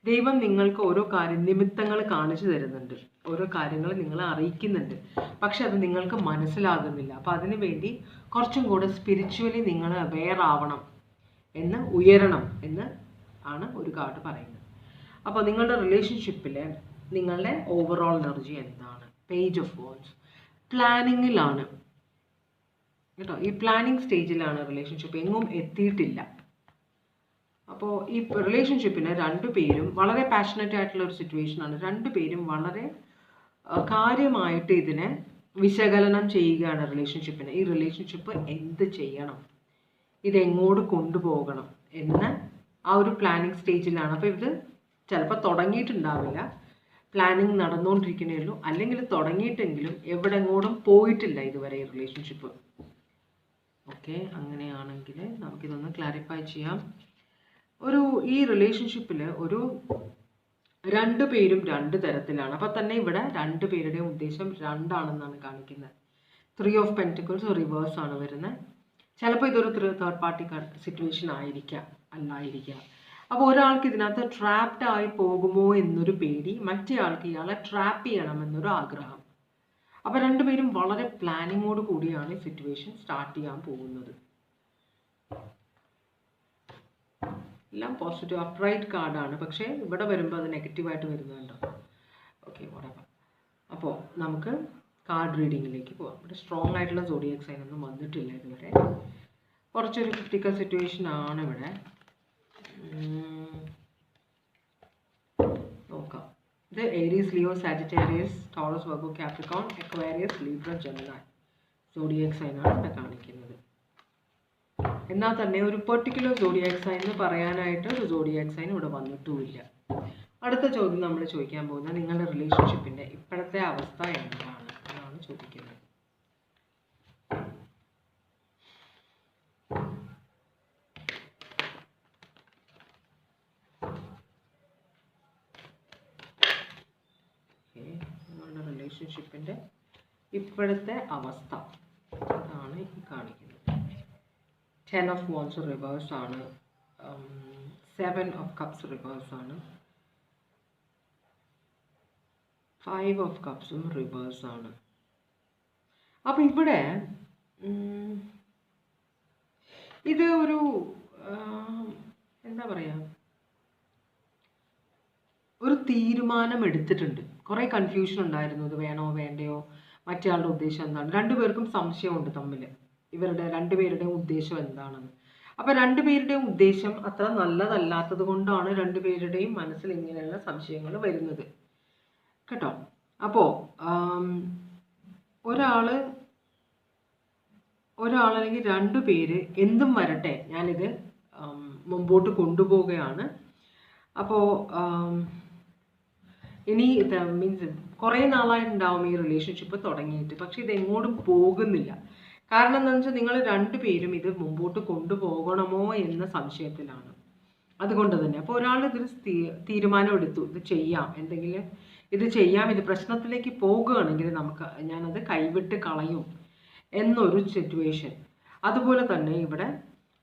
ദൈവം നിങ്ങൾക്ക് ഓരോ നിമിത്തങ്ങൾ കാണിച്ചു തരുന്നുണ്ട്, ഓരോ കാര്യങ്ങൾ നിങ്ങളെ അറിയിക്കുന്നുണ്ട്, പക്ഷെ അത് നിങ്ങൾക്ക് മനസ്സിലാകുന്നില്ല. അപ്പോൾ അതിനു വേണ്ടി കുറച്ചും കൂടെ സ്പിരിച്വലി നിങ്ങൾ അവെയർ ആവണം, ഉയരണം എന്ന് ആണ് ഒരു കാർഡ് പറയുന്നത്. അപ്പോൾ നിങ്ങളുടെ റിലേഷൻഷിപ്പിൽ നിങ്ങളുടെ ഓവറോൾ എനർജി എന്താണ്? Page of wands. പ്ലാനിങ്ങിലാണ് കേട്ടോ, ഈ പ്ലാനിങ് സ്റ്റേജിലാണ് റിലേഷൻഷിപ്പ്, എങ്ങും എത്തിയിട്ടില്ല. അപ്പോൾ ഈ റിലേഷൻഷിപ്പിന് രണ്ടുപേരും വളരെ പാഷനറ്റ് ആയിട്ടുള്ള ഒരു സിറ്റുവേഷനാണ്. രണ്ടുപേരും വളരെ കാര്യമായിട്ട് ഇതിനെ വിശകലനം ചെയ്യുകയാണ് റിലേഷൻഷിപ്പിനെ. ഈ റിലേഷൻഷിപ്പ് എന്ത് ചെയ്യണം, ഇതെങ്ങോട്ട് കൊണ്ടുപോകണം എന്ന് ആ ഒരു പ്ലാനിങ് സ്റ്റേജിലാണ്. അപ്പോൾ ഇത് ചിലപ്പോൾ തുടങ്ങിയിട്ടുണ്ടാവില്ല, പ്ലാനിങ് നടന്നുകൊണ്ടിരിക്കുന്നേ ഉള്ളൂ, അല്ലെങ്കിൽ തുടങ്ങിയിട്ടെങ്കിലും എവിടെങ്ങോട്ടും പോയിട്ടില്ല ഇതുവരെ ഈ റിലേഷൻഷിപ്പ്. ഓക്കെ, അങ്ങനെയാണെങ്കിൽ നമുക്കിതൊന്ന് ക്ലാരിഫൈ ചെയ്യാം. ഈ റിലേഷൻഷിപ്പിൽ രണ്ടുപേരും രണ്ട് തരത്തിലാണ്. അപ്പം തന്നെ ഇവിടെ രണ്ടുപേരുടെയും ഉദ്ദേശം രണ്ടാണെന്നാണ് കാണിക്കുന്നത്. 3 ഓഫ് പെന്റിക്കിൾസ് റിവേഴ്സ് ആണ് വരുന്നത്. ചിലപ്പോൾ ഇതൊരു തേർഡ് പാർട്ടി സിറ്റുവേഷൻ ആയിരിക്കാം, അല്ലായിരിക്കാം. അപ്പോൾ ഒരാൾക്ക് ഇതിനകത്ത് ട്രാപ്ഡ് ആയി പോകുമോ എന്നൊരു പേടി, മറ്റേ ആൾക്ക് ഇയാളെ ട്രാപ്പ് ചെയ്യണമെന്നൊരു ആഗ്രഹം. അപ്പോൾ രണ്ടുപേരും വളരെ പ്ലാനിങ്ങോട് കൂടിയാണ് ഈ സിറ്റുവേഷൻ സ്റ്റാർട്ട് ചെയ്യാൻ പോകുന്നത്. എല്ലാം പോസിറ്റീവ് അപ്രൈറ്റ് കാർഡാണ്, പക്ഷേ ഇവിടെ വരുമ്പോൾ അത് നെഗറ്റീവായിട്ട് വരുന്നുണ്ടോ? Okay, whatever. അപ്പോൾ നമുക്ക് കാർഡ് റീഡിങ്ങിലേക്ക് പോകാം. ഇവിടെ സ്ട്രോങ് ആയിട്ടുള്ള സോഡിയാക് സൈൻ ഒന്നും വന്നിട്ടില്ല ഇതുവരെ. കുറച്ചൊരു ക്രിട്ടിക്കൽ സിറ്റുവേഷൻ ആണ് ഇവിടെ. നോക്കാം. ഇത് Aries, Leo, Sagittarius, Taurus, Virgo, Capricorn, Aquarius, Libra, Gemini zodiac സൈനാണ് ഇവിടെ കാണിക്കുന്നത്. എന്നാൽ തന്നെ ഒരു പെർട്ടിക്കുലർ സോഡിയാക് സൈൻ എന്ന് പറയാനായിട്ട് ഒരു സോഡിയാക് സൈൻ ഇവിടെ വന്നിട്ടുമില്ല. അടുത്ത ചോദ്യം നമ്മൾ ചോദിക്കാൻ പോകുന്നത് നിങ്ങളുടെ റിലേഷൻഷിപ്പിൻ്റെ ഇപ്പോഴത്തെ അവസ്ഥ എന്താണ് എന്നാണ് ചോദിക്കുന്നത്. നിങ്ങളുടെ റിലേഷൻഷിപ്പിൻ്റെ ഇപ്പോഴത്തെ അവസ്ഥ ആണ് ഈ കാണിക്കുന്നത്. 10 ഓഫ് വാൻഡ്സ് റിവേഴ്സ് ആണ്, 7 ഓഫ് കപ്സ് റിവേഴ്സ് ആണ്, 5 ഓഫ് കപ്സും റിവേഴ്സ് ആണ്. അപ്പം ഇവിടെ ഇത് ഒരു എന്താ പറയുക, ഒരു തീരുമാനം എടുത്തിട്ടുണ്ട്. കുറേ കൺഫ്യൂഷൻ ഉണ്ടായിരുന്നു, ഇത് വേണോ വേണ്ടയോ, മറ്റേ ആളുടെ ഉദ്ദേശം എന്താണ്. രണ്ടുപേർക്കും സംശയമുണ്ട് തമ്മിൽ, ഇവരുടെ രണ്ടുപേരുടെയും ഉദ്ദേശം എന്താണെന്ന്. അപ്പം രണ്ടുപേരുടെയും ഉദ്ദേശം അത്ര നല്ലതല്ലാത്തത് കൊണ്ടാണ് രണ്ടുപേരുടെയും മനസ്സിൽ ഇങ്ങനെയുള്ള സംശയങ്ങൾ വരുന്നത് കേട്ടോ. അപ്പോൾ ഒരാളല്ലെങ്കിൽ രണ്ടുപേര് എന്തും വരട്ടെ, ഞാനിത് മുമ്പോട്ട് കൊണ്ടുപോവുകയാണ്. അപ്പോൾ ഇനി മീൻസ് കുറേ നാളായിട്ടുണ്ടാവും ഈ റിലേഷൻഷിപ്പ് തുടങ്ങിയിട്ട്, പക്ഷെ ഇത് എങ്ങോട്ടും പോകുന്നില്ല. കാരണം എന്താണെന്ന് വെച്ചാൽ നിങ്ങൾ രണ്ടുപേരും ഇത് മുമ്പോട്ട് കൊണ്ടുപോകണമോ എന്ന സംശയത്തിലാണ്. അതുകൊണ്ട് തന്നെ അപ്പോൾ ഒരാൾ ഇതൊരു തീരുമാനം എടുത്തു, ഇത് ചെയ്യാം, എന്തെങ്കിലും ഇത് ചെയ്യാം, ഇത് പ്രശ്നത്തിലേക്ക് പോകുകയാണെങ്കിൽ ഞാനത് കൈവിട്ട് കളയും എന്നൊരു സിറ്റുവേഷൻ. അതുപോലെ തന്നെ ഇവിടെ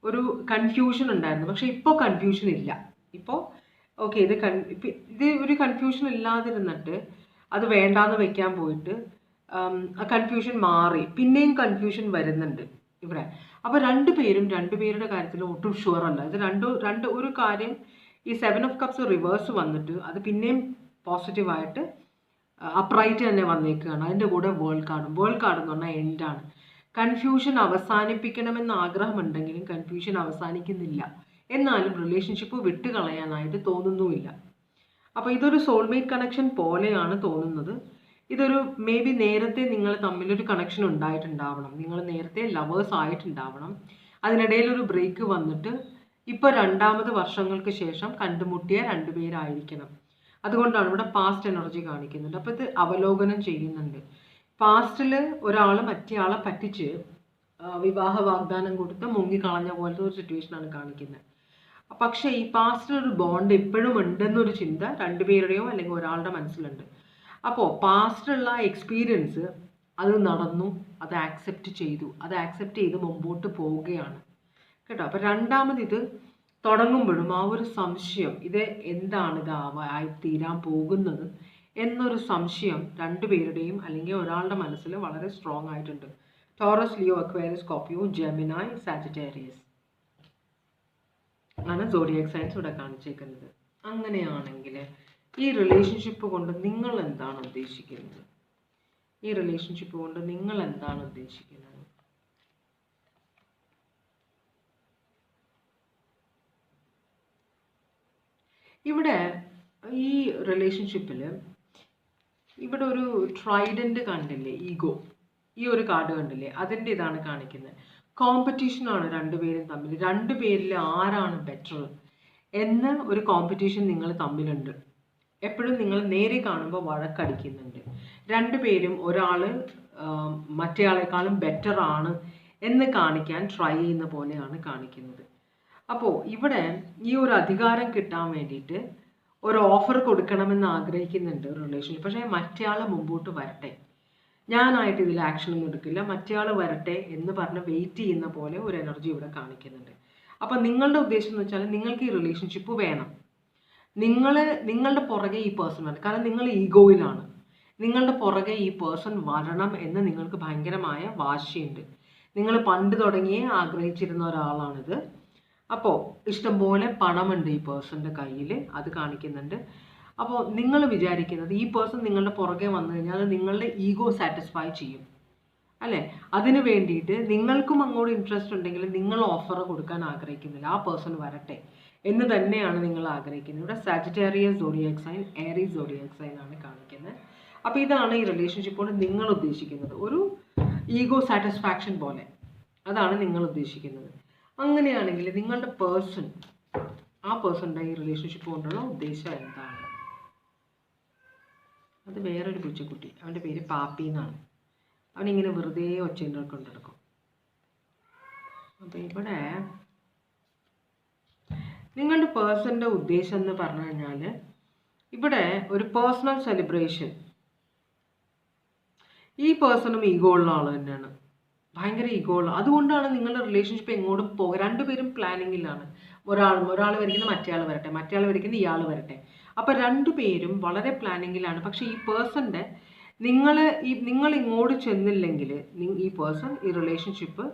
ഒരു കൺഫ്യൂഷൻ ഉണ്ടായിരുന്നു, പക്ഷെ ഇപ്പോൾ കൺഫ്യൂഷൻ ഇല്ല. ഇപ്പോൾ ഓക്കെ, ഇത് ഒരു കൺഫ്യൂഷൻ ഇല്ലാതിരുന്നിട്ട് അത് വേണ്ടാന്ന് വെക്കാൻ പോയിട്ട് ആ കൺഫ്യൂഷൻ മാറി, പിന്നെയും കൺഫ്യൂഷൻ വരുന്നുണ്ട് ഇവിടെ. അപ്പോൾ രണ്ടുപേരുടെ കാര്യത്തിൽ ഒട്ടും ഷുവർ അല്ല. ഇത് ഒരു കാര്യം, ഈ 7 ഓഫ് കപ്സ് റിവേഴ്സ് വന്നിട്ട് അത് പിന്നെയും പോസിറ്റീവായിട്ട് അപ്രൈറ്റ് തന്നെ വന്നേക്കുകയാണ്. അതിൻ്റെ കൂടെ വേൾഡ് കാർഡ് എന്ന് പറഞ്ഞാൽ എൻഡാണ്. കൺഫ്യൂഷൻ അവസാനിപ്പിക്കണമെന്ന് ആഗ്രഹമുണ്ടെങ്കിലും കൺഫ്യൂഷൻ അവസാനിക്കുന്നില്ല, എന്നാലും റിലേഷൻഷിപ്പ് വിട്ടുകളയാനായിട്ട് തോന്നുന്നുമില്ല. അപ്പോൾ ഇതൊരു സോൾമേറ്റ് കണക്ഷൻ പോലെയാണ് തോന്നുന്നത്. ഇതൊരു മേ ബി നേരത്തെ നിങ്ങൾ തമ്മിലൊരു കണക്ഷൻ ഉണ്ടായിട്ടുണ്ടാവണം, നിങ്ങൾ നേരത്തെ ലവേഴ്സ് ആയിട്ടുണ്ടാവണം. അതിനിടയിൽ ഒരു ബ്രേക്ക് വന്നിട്ട് ഇപ്പോൾ 2ാമത് വർഷങ്ങൾക്ക് ശേഷം കണ്ടുമുട്ടിയ രണ്ടുപേരായിരിക്കണം. അതുകൊണ്ടാണ് ഇവിടെ പാസ്റ്റ് എനർജി കാണിക്കുന്നുണ്ട്. അപ്പോൾ ഇത് അവലോകനം ചെയ്യുന്നുണ്ട്. പാസ്റ്റിൽ ഒരാൾ മറ്റേ ആളെ പറ്റിച്ച് വിവാഹ വാഗ്ദാനം കൊടുത്ത് മുങ്ങിക്കളഞ്ഞ പോലത്തെ ഒരു സിറ്റുവേഷനാണ് കാണിക്കുന്നത്. പക്ഷേ ഈ പാസ്റ്റിൽ ഒരു ബോണ്ട് എപ്പോഴും ഉണ്ടെന്നൊരു ചിന്ത രണ്ടുപേരുടെയോ അല്ലെങ്കിൽ ഒരാളുടെ മനസ്സിലുണ്ട്. അപ്പോൾ പാസ്റ്റുള്ള എക്സ്പീരിയൻസ് അത് നടന്നു, അത് ആക്സെപ്റ്റ് ചെയ്തു, അത് ആക്സെപ്റ്റ് ചെയ്ത് മുമ്പോട്ട് പോവുകയാണ് കേട്ടോ. അപ്പോൾ രണ്ടാമത് ഇത് തുടങ്ങുമ്പോഴും ആ ഒരു സംശയം, ഇത് എന്താണ് ഇത് ആയിത്തീരാൻ പോകുന്നത് എന്നൊരു സംശയം രണ്ടുപേരുടെയും അല്ലെങ്കിൽ ഒരാളുടെ മനസ്സിൽ വളരെ സ്ട്രോങ് ആയിട്ടുണ്ട്. Taurus, Leo, Aquarius, Scorpio, Gemini, Sagittarius ആണ് സോഡിയാക് സൈൻസ് ഇവിടെ കാണിച്ചേക്കുന്നത്. അങ്ങനെയാണെങ്കിൽ ഈ റിലേഷൻഷിപ്പ് കൊണ്ട് നിങ്ങൾ എന്താണ് ഉദ്ദേശിക്കുന്നത്? ഈ റിലേഷൻഷിപ്പ് കൊണ്ട് നിങ്ങൾ എന്താണ് ഉദ്ദേശിക്കുന്നത്? ഇവിടെ ഈ റിലേഷൻഷിപ്പിൽ ഇവിടെ ഒരു ട്രൈഡന്റ് കണ്ടില്ലേ, ഈഗോ, ഈ ഒരു കാർഡ് കണ്ടില്ലേ, അതിൻ്റെ ഇതാണ് കാണിക്കുന്നത്. കോമ്പറ്റീഷനാണ് രണ്ടുപേരും തമ്മിൽ. രണ്ടുപേരിൽ ആരാണ് ബെറ്റർ എന്ന ഒരു കോമ്പറ്റീഷൻ നിങ്ങൾ തമ്മിലുണ്ട്. എപ്പോഴും നിങ്ങൾ നേരെ കാണുമ്പോൾ വഴക്കടിക്കുന്നുണ്ട്. രണ്ടുപേരും ഒരാൾ മറ്റേയാളെക്കാളും ബെറ്റർ ആണ് എന്ന് കാണിക്കാൻ ട്രൈ ചെയ്യുന്ന പോലെയാണ് കാണിക്കുന്നത്. അപ്പോൾ ഇവിടെ ഈ ഒരു അധികാരം കിട്ടാൻ വേണ്ടിയിട്ട് ഒരു ഓഫർ കൊടുക്കണമെന്ന് ആഗ്രഹിക്കുന്നുണ്ട് റിലേഷൻഷിപ്പ്. പക്ഷേ മറ്റേയാൾ മുമ്പോട്ട് വരട്ടെ, ഞാനായിട്ട് ഇതിൽ ആക്ഷനൊന്നും എടുക്കില്ല, മറ്റേയാൾ വരട്ടെ എന്ന് പറഞ്ഞ് വെയിറ്റ് ചെയ്യുന്ന പോലെ ഒരു എനർജി ഇവിടെ കാണിക്കുന്നുണ്ട്. അപ്പം നിങ്ങളുടെ ഉദ്ദേശം എന്ന് വെച്ചാൽ നിങ്ങൾക്ക് ഈ റിലേഷൻഷിപ്പ് വേണം, നിങ്ങളുടെ പുറകെ ഈ പേഴ്സൺ വരണം. കാരണം നിങ്ങൾ ഈഗോയിലാണ്, നിങ്ങളുടെ പുറകെ ഈ പേഴ്സൺ വരണം എന്ന് നിങ്ങൾക്ക് ഭയങ്കരമായ വാശിയുണ്ട്. നിങ്ങൾ പണ്ട് തുടങ്ങിയേ ആഗ്രഹിച്ചിരുന്ന ഒരാളാണിത്. അപ്പോൾ ഇഷ്ടംപോലെ പണമുണ്ട് ഈ പേഴ്സൻ്റെ കയ്യിൽ, അത് കാണിക്കുന്നുണ്ട്. അപ്പോൾ നിങ്ങൾ വിചാരിക്കുന്നത് ഈ പേഴ്സൺ നിങ്ങളുടെ പുറകെ വന്നു കഴിഞ്ഞാൽ അത് നിങ്ങളുടെ ഈഗോ സാറ്റിസ്ഫൈ ചെയ്യും അല്ലേ? അതിന് വേണ്ടിയിട്ട് നിങ്ങൾക്കും അങ്ങോട്ട് ഇൻട്രസ്റ്റ് ഉണ്ടെങ്കിൽ നിങ്ങൾ ഓഫർ കൊടുക്കാൻ ആഗ്രഹിക്കുന്നില്ല, ആ പേഴ്സൺ വരട്ടെ എന്ന് തന്നെയാണ് നിങ്ങൾ ആഗ്രഹിക്കുന്നത്. ഇവിടെ Sagittarius zodiac sign, Aries zodiac sign ആണ് കാണിക്കുന്നത്. അപ്പോൾ ഇതാണ് ഈ റിലേഷൻഷിപ്പോട് നിങ്ങൾ ഉദ്ദേശിക്കുന്നത്, ഒരു ഈഗോ സാറ്റിസ്ഫാക്ഷൻ പോലെ, അതാണ് നിങ്ങൾ ഉദ്ദേശിക്കുന്നത്. അങ്ങനെയാണെങ്കിൽ നിങ്ങളുടെ പേഴ്സൺ, ആ പേഴ്സണിൻ്റെ ഈ റിലേഷൻഷിപ്പ് കൊണ്ടുള്ള ഉദ്ദേശം എന്താണ്? അത് വേറൊരു പൂച്ചക്കുട്ടി, അവൻ്റെ പേര് പാപ്പി എന്നാണ്. അവനിങ്ങനെ വെറുതെ ഒച്ചേൻ്റെ കൊണ്ടെടുക്കും. അപ്പം ഇവിടെ നിങ്ങളുടെ പേഴ്സണിൻ്റെ ഉദ്ദേശം എന്ന് പറഞ്ഞു കഴിഞ്ഞാൽ ഇവിടെ ഒരു പേഴ്സണൽ സെലിബ്രേഷൻ. ഈ പേഴ്സണും ഈഗോ ഉള്ള ആൾ തന്നെയാണ്, ഭയങ്കര ഈഗോ ഉള്ള. അതുകൊണ്ടാണ് നിങ്ങളുടെ റിലേഷൻഷിപ്പ് എങ്ങോട്ടും പോകുക. രണ്ടുപേരും പ്ലാനിങ്ങിലാണ്. ഒരാൾ വരയ്ക്കുന്ന മറ്റേയാൾ വരട്ടെ, മറ്റേയാൾ വരയ്ക്കുന്ന ഇയാൾ വരട്ടെ. അപ്പം രണ്ടുപേരും വളരെ പ്ലാനിങ്ങിലാണ്. പക്ഷേ ഈ പേഴ്സൻ്റെ നിങ്ങൾ ഇങ്ങോട്ട് ചെന്നില്ലെങ്കിൽ ഈ പേഴ്സൺ ഈ റിലേഷൻഷിപ്പ്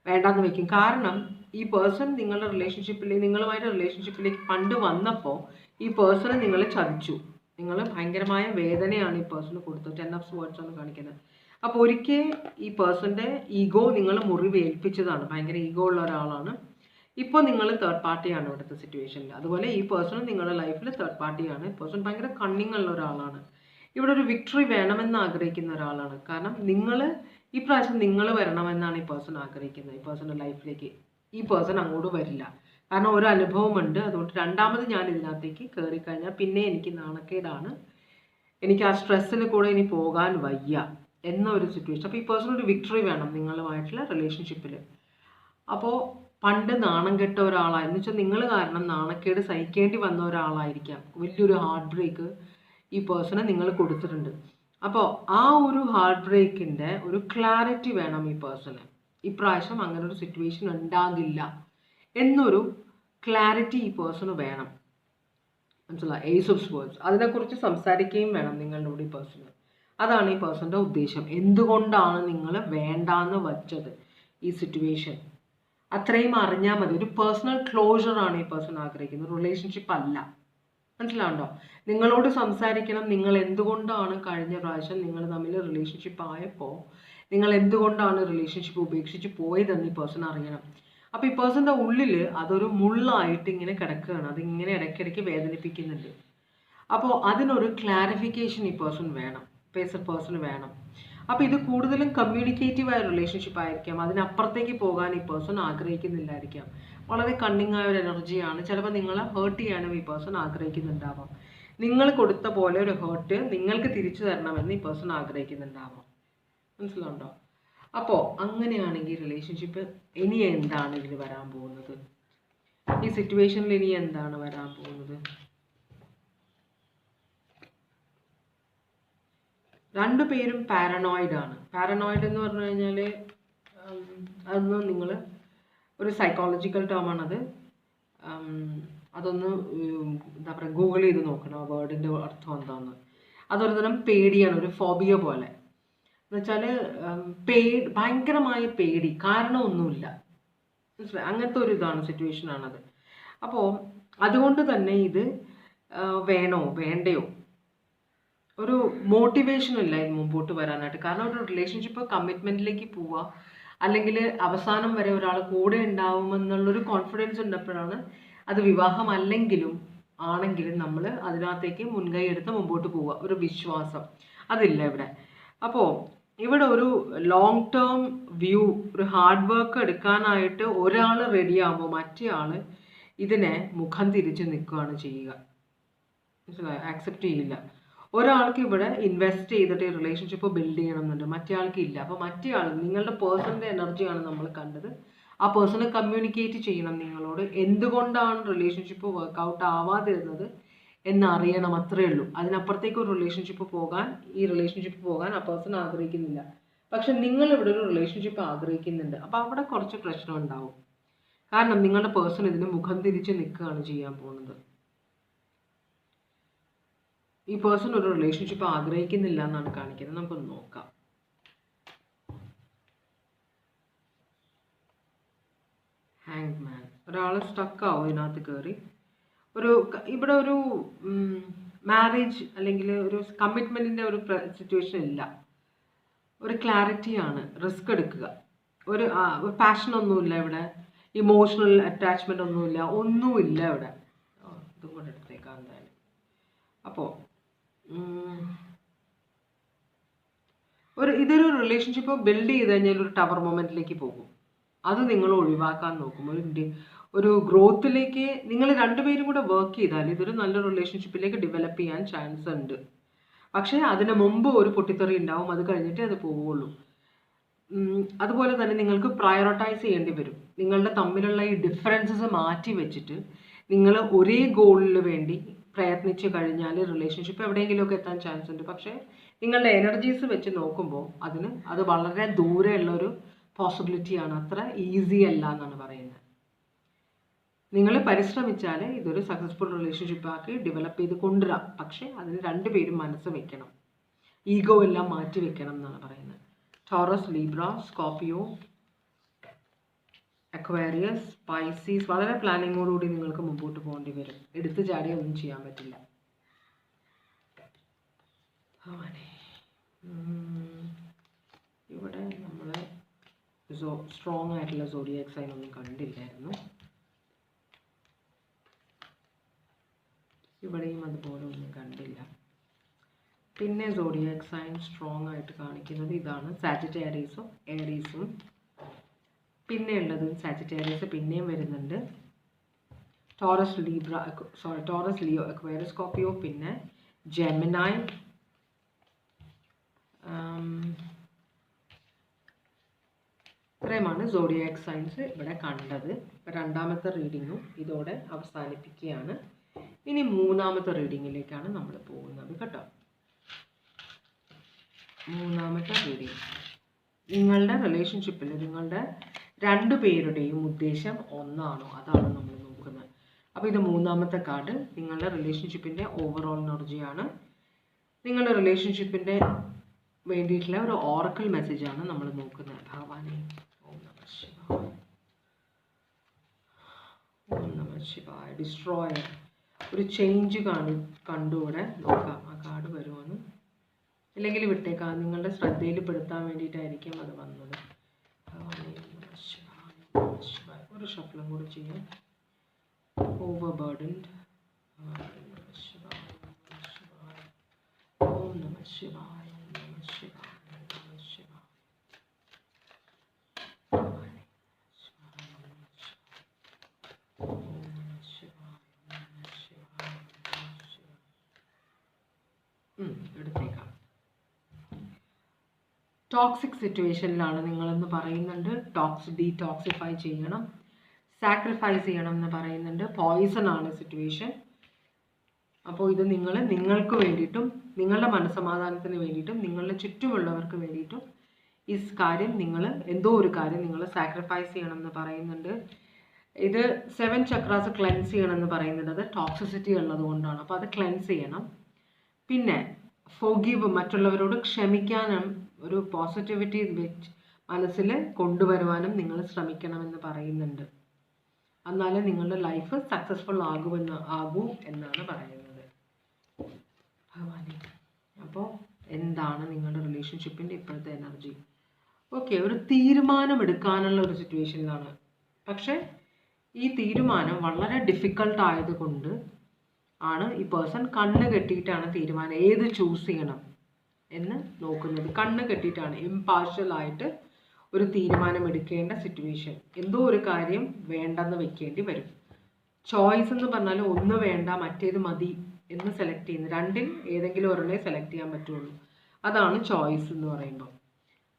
വേണ്ടാന്ന് വെക്കും. കാരണം ഈ പേഴ്സൺ നിങ്ങളുമായിട്ട് റിലേഷൻഷിപ്പിലേക്ക് പണ്ട് വന്നപ്പോൾ ഈ പേഴ്സണെ നിങ്ങൾ ചതിച്ചു. നിങ്ങൾ ഭയങ്കരമായ വേദനയാണ് ഈ പേഴ്സണ് കൊടുത്തത്. 10 of Swords ആണ് കാണിക്കുന്നത്. അപ്പോൾ ഒരിക്കൽ ഈ പേഴ്സൻ്റെ ഈഗോ നിങ്ങൾ മുറിവേൽപ്പിച്ചതാണ്. ഭയങ്കര ഈഗോ ഉള്ള ഒരാളാണ്. ഇപ്പോൾ നിങ്ങൾ തേർഡ് പാർട്ടിയാണ് ഇവിടുത്തെ സിറ്റുവേഷനിൽ. അതുപോലെ ഈ പേഴ്സൺ നിങ്ങളുടെ ലൈഫിൽ തേർഡ് പാർട്ടിയാണ്. പേഴ്സൺ ഭയങ്കര കണ്ണിങ് ഉള്ള ഒരാളാണ്. ഇവിടെ ഒരു വിക്ടറി വേണമെന്ന് ആഗ്രഹിക്കുന്ന ഒരാളാണ്. കാരണം ഈ പ്രാവശ്യം നിങ്ങൾ വരണമെന്നാണ് ഈ പേഴ്സൺ ആഗ്രഹിക്കുന്നത്. ഈ പേഴ്സൻ്റെ ലൈഫിലേക്ക് ഈ പേഴ്സൺ അങ്ങോട്ട് വരില്ല. കാരണം ഒരു അനുഭവമുണ്ട്. അതുകൊണ്ട് രണ്ടാമത് ഞാൻ ഇതിനകത്തേക്ക് കയറിക്കഴിഞ്ഞാൽ പിന്നെ എനിക്ക് നാണക്കേടാണ്, എനിക്ക് ആ സ്ട്രെസ്സിൽ കൂടെ ഇനി പോകാൻ വയ്യ എന്നൊരു സിറ്റുവേഷൻ. അപ്പോൾ ഈ പേഴ്സൺ ഒരു വിക്ടറി വേണം നിങ്ങളുമായിട്ടുള്ള റിലേഷൻഷിപ്പിൽ. അപ്പോൾ പണ്ട് നാണം കെട്ട ഒരാളായിരുന്നു വെച്ചാൽ നിങ്ങൾ കാരണം നാണക്കേട് സഹിക്കേണ്ടി വന്ന ഒരാളായിരിക്കാം. വലിയൊരു ഹാർട്ട് ബ്രേക്ക് ഈ പേഴ്സണ് നിങ്ങൾ കൊടുത്തിട്ടുണ്ട്. അപ്പോൾ ആ ഒരു ഹാർട്ട് ബ്രേക്കിൻ്റെ ഒരു ക്ലാരിറ്റി വേണം ഈ പേഴ്സണ്. ഇപ്രാവശ്യം അങ്ങനെ ഒരു സിറ്റുവേഷൻ ഉണ്ടാകില്ല എന്നൊരു ക്ലാരിറ്റി ഈ പേഴ്സണ് വേണം. മനസ്സിലായി? ഏസ് ഓഫ് സ്വേർഡ്സ്, അതിനെക്കുറിച്ച് സംസാരിക്കുകയും വേണം നിങ്ങളുടെ കൂടി പേഴ്സണ്. അതാണ് ഈ പേഴ്സൻ്റെ ഉദ്ദേശം. എന്തുകൊണ്ടാണ് നിങ്ങൾ വേണ്ടാന്ന് വച്ചത് ഈ സിറ്റുവേഷൻ, അത്രയും അറിഞ്ഞാൽ മതി. ഒരു പേഴ്സണൽ ക്ലോഷറാണ് ഈ പേഴ്സൺ ആഗ്രഹിക്കുന്നത്, റിലേഷൻഷിപ്പ് അല്ല. മനസ്സിലാവുണ്ടോ? നിങ്ങളോട് സംസാരിക്കണം. നിങ്ങൾ എന്തുകൊണ്ടാണ് കഴിഞ്ഞ പ്രാവശ്യം നിങ്ങൾ തമ്മിൽ റിലേഷൻഷിപ്പ് ആയപ്പോൾ നിങ്ങൾ എന്തുകൊണ്ടാണ് റിലേഷൻഷിപ്പ് ഉപേക്ഷിച്ച് പോയതെന്ന് ഈ പേഴ്സൺ അറിയണം. അപ്പോൾ ഈ പേഴ്സൻ്റെ ഉള്ളിൽ അതൊരു മുള്ളായിട്ട് ഇങ്ങനെ കിടക്കുകയാണ്. അതിങ്ങനെ ഇടയ്ക്കിടയ്ക്ക് വേദനിപ്പിക്കുന്നുണ്ട്. അപ്പോൾ അതിനൊരു ക്ലാരിഫിക്കേഷൻ ഈ പേഴ്സൺ വേണം, പേഴ്സൺ വേണം. അപ്പോൾ ഇത് കൂടുതലും കമ്മ്യൂണിക്കേറ്റീവായ റിലേഷൻഷിപ്പ് ആയിരിക്കാം. അതിനപ്പുറത്തേക്ക് പോകാൻ ഈ പേഴ്സൺ ആഗ്രഹിക്കുന്നില്ലായിരിക്കാം. വളരെ കണ്ണിങ് ആയ ഒരു എനർജിയാണ്. ചിലപ്പോൾ നിങ്ങളെ ഹേർട്ട് ചെയ്യാനും ഈ പേഴ്സൺ ആഗ്രഹിക്കുന്നുണ്ടാവാം. നിങ്ങൾ കൊടുത്ത പോലെ ഒരു ഹേർട്ട് നിങ്ങൾക്ക് തിരിച്ചു തരണമെന്ന് ഈ പേഴ്സൺ ആഗ്രഹിക്കുന്നുണ്ടാവാം. മനസ്സിലുണ്ടോ? അപ്പോൾ അങ്ങനെയാണെങ്കിൽ റിലേഷൻഷിപ്പ് ഇനി എന്താണ് ഇതിൽ വരാൻ പോകുന്നത്? ഈ സിറ്റുവേഷനിൽ ഇനി എന്താണ് വരാൻ പോകുന്നത്? രണ്ടുപേരും പാരനോയിഡ് ആണ്. പാരനോയിഡ് എന്ന് പറഞ്ഞു കഴിഞ്ഞാൽ അതൊന്ന് നിങ്ങൾ ഒരു സൈക്കോളജിക്കൽ ടേമാണത്. അതൊന്ന് എന്താ പറയുക, ഗൂഗിൾ ചെയ്ത് നോക്കണം ആ വേർഡിൻ്റെ അർത്ഥം എന്താണെന്ന്. അതൊരു തരം പേടിയാണ്, ഒരു ഫോബിയ പോലെ. എന്നുവെച്ചാൽ ഭയങ്കരമായ പേടി, കാരണമൊന്നുമില്ല, മനസ്സിലായി, അങ്ങനത്തെ ഒരു ഇതാണ്, സിറ്റുവേഷനാണത്. അപ്പോൾ അതുകൊണ്ട് തന്നെ ഇത് വേണോ വേണ്ടയോ, ഒരു മോട്ടിവേഷൻ ഇല്ല ഇത് മുമ്പോട്ട് വരാനായിട്ട്. കാരണം ഒരു റിലേഷൻഷിപ്പ് കമ്മിറ്റ്മെൻറ്റിലേക്ക് പോവുക, അല്ലെങ്കിൽ അവസാനം വരെ ഒരാൾ കൂടെ ഉണ്ടാവുമെന്നുള്ളൊരു കോൺഫിഡൻസ് ഉണ്ടപ്പോഴാണ് അത് വിവാഹമല്ലെങ്കിലും ആണെങ്കിലും നമ്മൾ അതിനകത്തേക്ക് മുൻകൈ എടുത്ത് മുമ്പോട്ട് പോവുക, ഒരു വിശ്വാസം അതില്ല ഇവിടെ. അപ്പോൾ ഇവിടെ ഒരു ലോങ് ടേം വ്യൂ, ഒരു ഹാർഡ് വർക്ക് എടുക്കാനായിട്ട് ഒരാൾ റെഡി ആകുമ്പോൾ മറ്റേ ആൾ ഇതിനെ മുഖം തിരിച്ച് നിൽക്കുകയാണ് ചെയ്യുക, മനസ്സിലായോ, ആക്സെപ്റ്റ് ചെയ്യില്ല. ഒരാൾക്ക് ഇവിടെ ഇൻവെസ്റ്റ് ചെയ്തിട്ട് റിലേഷൻഷിപ്പ് ബിൽഡ് ചെയ്യണമെന്നുണ്ട്, മറ്റേ ആൾക്ക് ഇല്ല. അപ്പോൾ മറ്റേ ആൾ, നിങ്ങളുടെ പേഴ്സണിൻ്റെ എനർജിയാണ് നമ്മൾ കണ്ടത്, ആ പേഴ്സണെ കമ്മ്യൂണിക്കേറ്റ് ചെയ്യണം നിങ്ങളോട്, എന്തുകൊണ്ടാണ് റിലേഷൻഷിപ്പ് വർക്കൗട്ട് ആവാതിരുന്നത് എന്നറിയണം, അത്രയേ ഉള്ളൂ. അതിനപ്പുറത്തേക്ക് ഒരു റിലേഷൻഷിപ്പ് പോകാൻ, ഈ റിലേഷൻഷിപ്പ് പോകാൻ ആ പേഴ്സൺ ആഗ്രഹിക്കുന്നില്ല. പക്ഷെ നിങ്ങൾ ഇവിടെ ഒരു റിലേഷൻഷിപ്പ് ആഗ്രഹിക്കുന്നുണ്ട്. അപ്പോൾ അവിടെ കുറച്ച് പ്രശ്നം ഉണ്ടാവും. കാരണം നിങ്ങളുടെ പേഴ്സൺ ഇതിന് മുഖം തിരിച്ച് നിൽക്കുകയാണ് ചെയ്യാൻ പോകുന്നത്. ഈ പേഴ്സൺ ഒരു റിലേഷൻഷിപ്പ് ആഗ്രഹിക്കുന്നില്ല എന്നാണ് കാണിക്കുന്നത്. നമുക്കൊന്ന് നോക്കാം. ഹാങ്ഡ് മാൻ, ഒരാൾ സ്റ്റക്കാവും ഇതിനകത്ത് കയറി. ഇവിടെ ഒരു മാരേജ് അല്ലെങ്കിൽ ഒരു കമ്മിറ്റ്മെൻറ്റിൻ്റെ ഒരു സിറ്റുവേഷൻ ഇല്ല, ഒരു ക്ലാരിറ്റിയാണ്, റിസ്ക് എടുക്കുക, ഒരു പാഷനൊന്നുമില്ല ഇവിടെ, ഇമോഷണൽ അറ്റാച്ച്മെൻ്റ് ഒന്നുമില്ല ഇവിടെ. ഇതും കൂടെ എടുത്തേക്കാം എന്തായാലും. അപ്പോൾ ഇതൊരു റിലേഷൻഷിപ്പ് ബിൽഡ് ചെയ്ത് കഴിഞ്ഞാൽ ഒരു ടവർ മൊമെൻറ്റിലേക്ക് പോകും. അത് നിങ്ങൾ ഒഴിവാക്കാൻ നോക്കും. ഒരു ഗ്രോത്തിലേക്ക് നിങ്ങൾ രണ്ടുപേരും കൂടെ വർക്ക് ചെയ്താൽ ഇതൊരു നല്ല റിലേഷൻഷിപ്പിലേക്ക് ഡെവലപ്പ് ചെയ്യാൻ ചാൻസ് ഉണ്ട്. പക്ഷേ അതിന് മുമ്പ് ഒരു പൊട്ടിത്തെറി ഉണ്ടാവും, അത് കഴിഞ്ഞിട്ടേ അത് പോവുള്ളൂ. അതുപോലെ തന്നെ നിങ്ങൾക്ക് പ്രയോറിറ്റൈസ് ചെയ്യേണ്ടി വരും. നിങ്ങളുടെ തമ്മിലുള്ള ഈ ഡിഫറൻസസ് മാറ്റി വെച്ചിട്ട് നിങ്ങൾ ഒരേ ഗോളിന് വേണ്ടി പ്രയത്നിച്ച് കഴിഞ്ഞാൽ റിലേഷൻഷിപ്പ് എവിടെയെങ്കിലുമൊക്കെ എത്താൻ ചാൻസ് ഉണ്ട്. പക്ഷേ നിങ്ങളുടെ എനർജീസ് വെച്ച് നോക്കുമ്പോൾ അത് വളരെ ദൂരെയുള്ളൊരു പോസിബിലിറ്റിയാണ്, അത്ര ഈസി അല്ല എന്നാണ് പറയുന്നത്. നിങ്ങൾ പരിശ്രമിച്ചാൽ ഇതൊരു സക്സസ്ഫുൾ റിലേഷൻഷിപ്പ് ആക്കി ഡെവലപ്പ് ചെയ്ത് കൊണ്ടുവരാം. പക്ഷേ അതിന് രണ്ടുപേരും മനസ്സ് വെക്കണം, ഈഗോ എല്ലാം മാറ്റി വെക്കണം എന്നാണ് പറയുന്നത്. Taurus, Libra, Scorpio, Aquarius, Pisces, വളരെ പ്ലാനിങ്ങോടുകൂടി നിങ്ങൾക്ക് മുമ്പോട്ട് പോകേണ്ടി വരും. എടുത്തു ചാടി ഒന്നും ചെയ്യാൻ പറ്റില്ല. ഇവിടെ നമ്മൾ സ്ട്രോങ് ആയിട്ടുള്ള സോഡിയാക് സൈൻ ഒന്നും കണ്ടില്ലായിരുന്നു. ഇവിടെയും അതുപോലെ ഒന്നും കണ്ടില്ല. പിന്നെ സോഡിയാക് സൈൻ സ്ട്രോങ് ആയിട്ട് കാണിക്കുന്നത് ഇതാണ്, സാജിറ്റേറിയസും ഏരീസും. പിന്നെ ഉള്ളത് സാജിറ്റേറിയസ് പിന്നെയും വരുന്നുണ്ട്, ടോറസ്, ലിയോ, അക്വേറിയസ്, സ്കോർപിയോ, പിന്നെ ജെമിനായി. ഇത്രയുമാണ് സോഡിയാക് സൈൻസ് ഇവിടെ കണ്ടത്. രണ്ടാമത്തെ റീഡിങ്ങും ഇതോടെ അവസാനിപ്പിക്കുകയാണ്. ഇനി മൂന്നാമത്തെ റീഡിങ്ങിലേക്കാണ് നമ്മൾ പോകുന്നത് കേട്ടോ. മൂന്നാമത്തെ റീഡിങ്, നിങ്ങളുടെ റിലേഷൻഷിപ്പിൽ നിങ്ങളുടെ രണ്ടുപേരുടെയും ഉദ്ദേശം ഒന്നാണോ, അതാണ് നമ്മൾ നോക്കുന്നത്. അപ്പോൾ ഇത് മൂന്നാമത്തെ കാർഡ് നിങ്ങളുടെ റിലേഷൻഷിപ്പിൻ്റെ ഓവറോൾ എനർജിയാണ്. നിങ്ങളുടെ റിലേഷൻഷിപ്പിൻ്റെ വേണ്ടിയിട്ടുള്ള ഒരു ഓറക്കിൾ മെസ്സേജാണ് നമ്മൾ നോക്കുന്നത്. ഭഗവാനെ, ഓം നമഃ ശിവായ, ഓം നമഃ ശിവായ. ഡിസ്ട്രോയർ, ഒരു ചേഞ്ച് കണ്ടുകൂടെ നോക്കാം ആ കാർഡ് വരുമെന്ന്. ഇല്ലെങ്കിൽ വിട്ടേക്കാം, നിങ്ങളുടെ ശ്രദ്ധയിൽപ്പെടുത്താൻ വേണ്ടിയിട്ടായിരിക്കും അത് വന്നത്. ഭഗവാനെ, നമഃ ശിവായ, നമഃ ശിവായ. ഒരു ഷഫ്ലും കൂടെ ചെയ്യാം. ഓവർ ബർഡൻഡ്, നമഃ ശിവായ, നമഃ ശിവായ, ഓം നമഃ ശിവായ, നമഃ ശിവായ, നമഃ ശിവായ. ഭഗവാനെ, ശിവായ, നമഃ ശിവായ, ഓം നമഃ ശിവായ, നമഃ ശിവായ, നമഃ ശിവായ. എടുത്തേക്കാം. ടോക്സിക് സിറ്റുവേഷനിലാണ് നിങ്ങളെന്ന് പറയുന്നുണ്ട്. ഡീടോക്സിഫൈ ചെയ്യണം, സാക്രിഫൈസ് ചെയ്യണം എന്ന് പറയുന്നുണ്ട്. പോയിസൺ ആണ് സിറ്റുവേഷൻ. അപ്പോൾ ഇത് നിങ്ങൾക്ക് വേണ്ടിയിട്ടും നിങ്ങളുടെ മനസ്സമാധാനത്തിന് വേണ്ടിയിട്ടും നിങ്ങളുടെ ചുറ്റുമുള്ളവർക്ക് വേണ്ടിയിട്ടും ഈ കാര്യം എന്തോ ഒരു കാര്യം നിങ്ങൾ സാക്രിഫൈസ് ചെയ്യണമെന്ന് പറയുന്നുണ്ട്. ഇത് 7 ചക്രാസ് ക്ലെൻസ് ചെയ്യണമെന്ന് പറയുന്നത് അത് ടോക്സിസിറ്റി ഉള്ളത് കൊണ്ടാണ്. അപ്പോൾ അത് ക്ലെൻസ് ചെയ്യണം. പിന്നെ ഫോർഗീവ്, മറ്റുള്ളവരോട് ക്ഷമിക്കാനും ഒരു പോസിറ്റിവിറ്റി മനസ്സിൽ കൊണ്ടുവരുവാനും നിങ്ങൾ ശ്രമിക്കണമെന്ന് പറയുന്നുണ്ട്. എന്നാലേ നിങ്ങളുടെ ലൈഫ് സക്സസ്ഫുൾ ആകൂ എന്നാണ് പറയുന്നത്. ഭഗവാനെ, അപ്പോൾ എന്താണ് നിങ്ങളുടെ റിലേഷൻഷിപ്പിൻ്റെ ഇപ്പോഴത്തെ എനർജി? ഓക്കെ, ഒരു തീരുമാനം എടുക്കാനുള്ള ഒരു സിറ്റുവേഷനിലാണ്. പക്ഷേ ഈ തീരുമാനം വളരെ ഡിഫിക്കൾട്ട് ആയതുകൊണ്ട് ആണ് ഈ പേഴ്സൺ കണ്ണ് കെട്ടിയിട്ടാണ് തീരുമാനം ഏത് ചൂസ് ചെയ്യണം എന്ന് നോക്കുന്നത്. കണ്ണ് കെട്ടിയിട്ടാണ് ഇംപാർഷ്യലായിട്ട് ഒരു തീരുമാനം എടുക്കേണ്ട സിറ്റുവേഷൻ. എന്തോ ഒരു കാര്യം വേണ്ടെന്ന് വെക്കേണ്ടി വരും. ചോയ്സ് എന്ന് പറഞ്ഞാൽ ഒന്ന് വേണ്ട മറ്റേത് മതി എന്ന് സെലക്ട് ചെയ്യുന്നു. രണ്ടിൽ ഏതെങ്കിലും ഒരെണ്ണേ സെലക്ട് ചെയ്യാൻ പറ്റുള്ളൂ. അതാണ് ചോയ്സ് എന്ന് പറയുമ്പോൾ.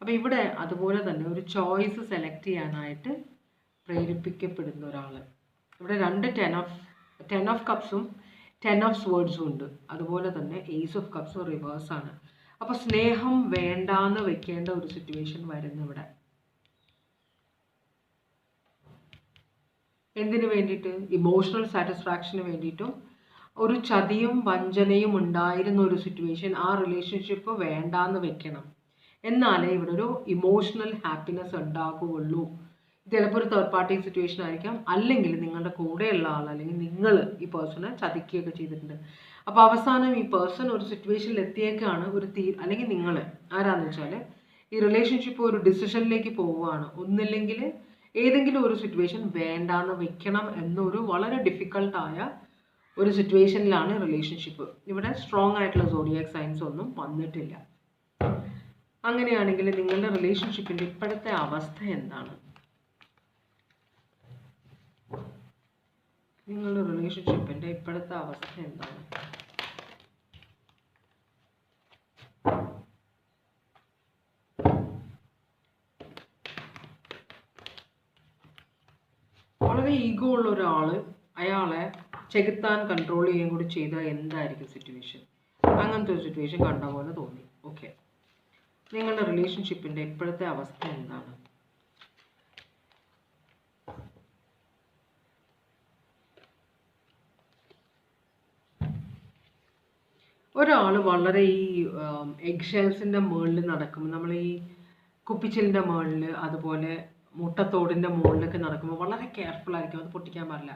അപ്പോൾ ഇവിടെ അതുപോലെ തന്നെ ഒരു ചോയ്സ് സെലക്ട് ചെയ്യാനായിട്ട് പ്രേരിപ്പിക്കപ്പെടുന്ന ഒരാൾ. ഇവിടെ 2 10 ഓഫ് കപ്സും 10 ഓഫ് സ്വേർഡ്സും ഉണ്ട്. അതുപോലെ തന്നെ ഏസ് ഓഫ് കപ്സും റിവേഴ്സാണ്. അപ്പോൾ സ്നേഹം വേണ്ടാന്ന് വെക്കേണ്ട ഒരു സിറ്റുവേഷൻ വരുന്നു ഇവിടെ. എന്തിനു വേണ്ടിയിട്ട്? ഇമോഷണൽ സാറ്റിസ്ഫാക്ഷന് വേണ്ടിയിട്ടും ഒരു ചതിയും വഞ്ചനയും ഉണ്ടായിരുന്ന ഒരു സിറ്റുവേഷൻ ആ റിലേഷൻഷിപ്പ് വേണ്ടാന്ന് വെക്കണം. എന്നാലേ ഇവിടെ ഒരു ഇമോഷണൽ ഹാപ്പിനെസ് ഉണ്ടാകുകയുള്ളൂ. ചിലപ്പോൾ ഒരു തേർഡ് പാർട്ടി സിറ്റുവേഷൻ ആയിരിക്കാം, അല്ലെങ്കിൽ നിങ്ങളുടെ കൂടെയുള്ള ആൾ അല്ലെങ്കിൽ നിങ്ങൾ ഈ പേഴ്സണെ ചതിക്കുകയൊക്കെ ചെയ്തിട്ടുണ്ട്. അപ്പോൾ അവസാനം ഈ പേഴ്സൺ ഒരു സിറ്റുവേഷനിൽ എത്തിയേക്കാണ് അല്ലെങ്കിൽ നിങ്ങൾ ആരാന്ന് വെച്ചാൽ ഈ റിലേഷൻഷിപ്പ് ഒരു ഡിസിഷനിലേക്ക് പോവുകയാണ്. ഒന്നില്ലെങ്കിൽ ഏതെങ്കിലും ഒരു സിറ്റുവേഷൻ വേണ്ടാന്ന് വെക്കണം എന്നൊരു വളരെ ഡിഫിക്കൾട്ടായ ഒരു സിറ്റുവേഷനിലാണ് റിലേഷൻഷിപ്പ്. ഇവിടെ സ്ട്രോങ് ആയിട്ടുള്ള സോഡിയാക് സൈൻസ് ഒന്നും വന്നിട്ടില്ല. അങ്ങനെയാണെങ്കിൽ നിങ്ങളുടെ റിലേഷൻഷിപ്പിൻ്റെ ഇപ്പോഴത്തെ അവസ്ഥ എന്താണ്? നിങ്ങളുടെ റിലേഷൻഷിപ്പിൻ്റെ ഇപ്പോഴത്തെ അവസ്ഥ എന്താണ്? വളരെ ഈഗോ ഉള്ള ഒരാൾ അയാളെ ചെകുത്താൻ കൺട്രോൾ ചെയ്യുകയും കൂടി ചെയ്താൽ എന്തായിരിക്കും സിറ്റുവേഷൻ? അങ്ങനത്തെ ഒരു സിറ്റുവേഷൻ കണ്ട പോലെ തോന്നി. ഓക്കെ, നിങ്ങളുടെ റിലേഷൻഷിപ്പിൻ്റെ ഇപ്പോഴത്തെ അവസ്ഥ എന്താണ്? ഒരാൾ വളരെ ഈ എഗ് ഷെൽസിൻ്റെ മുകളിൽ നടക്കുമ്പോൾ, നമ്മൾ ഈ കുപ്പിച്ചിലിൻ്റെ മുകളിൽ അതുപോലെ മുട്ടത്തോടിൻ്റെ മുകളിലൊക്കെ നടക്കുമ്പോൾ വളരെ കെയർഫുൾ ആയിരിക്കും, അത് പൊട്ടിക്കാൻ പാടില്ല.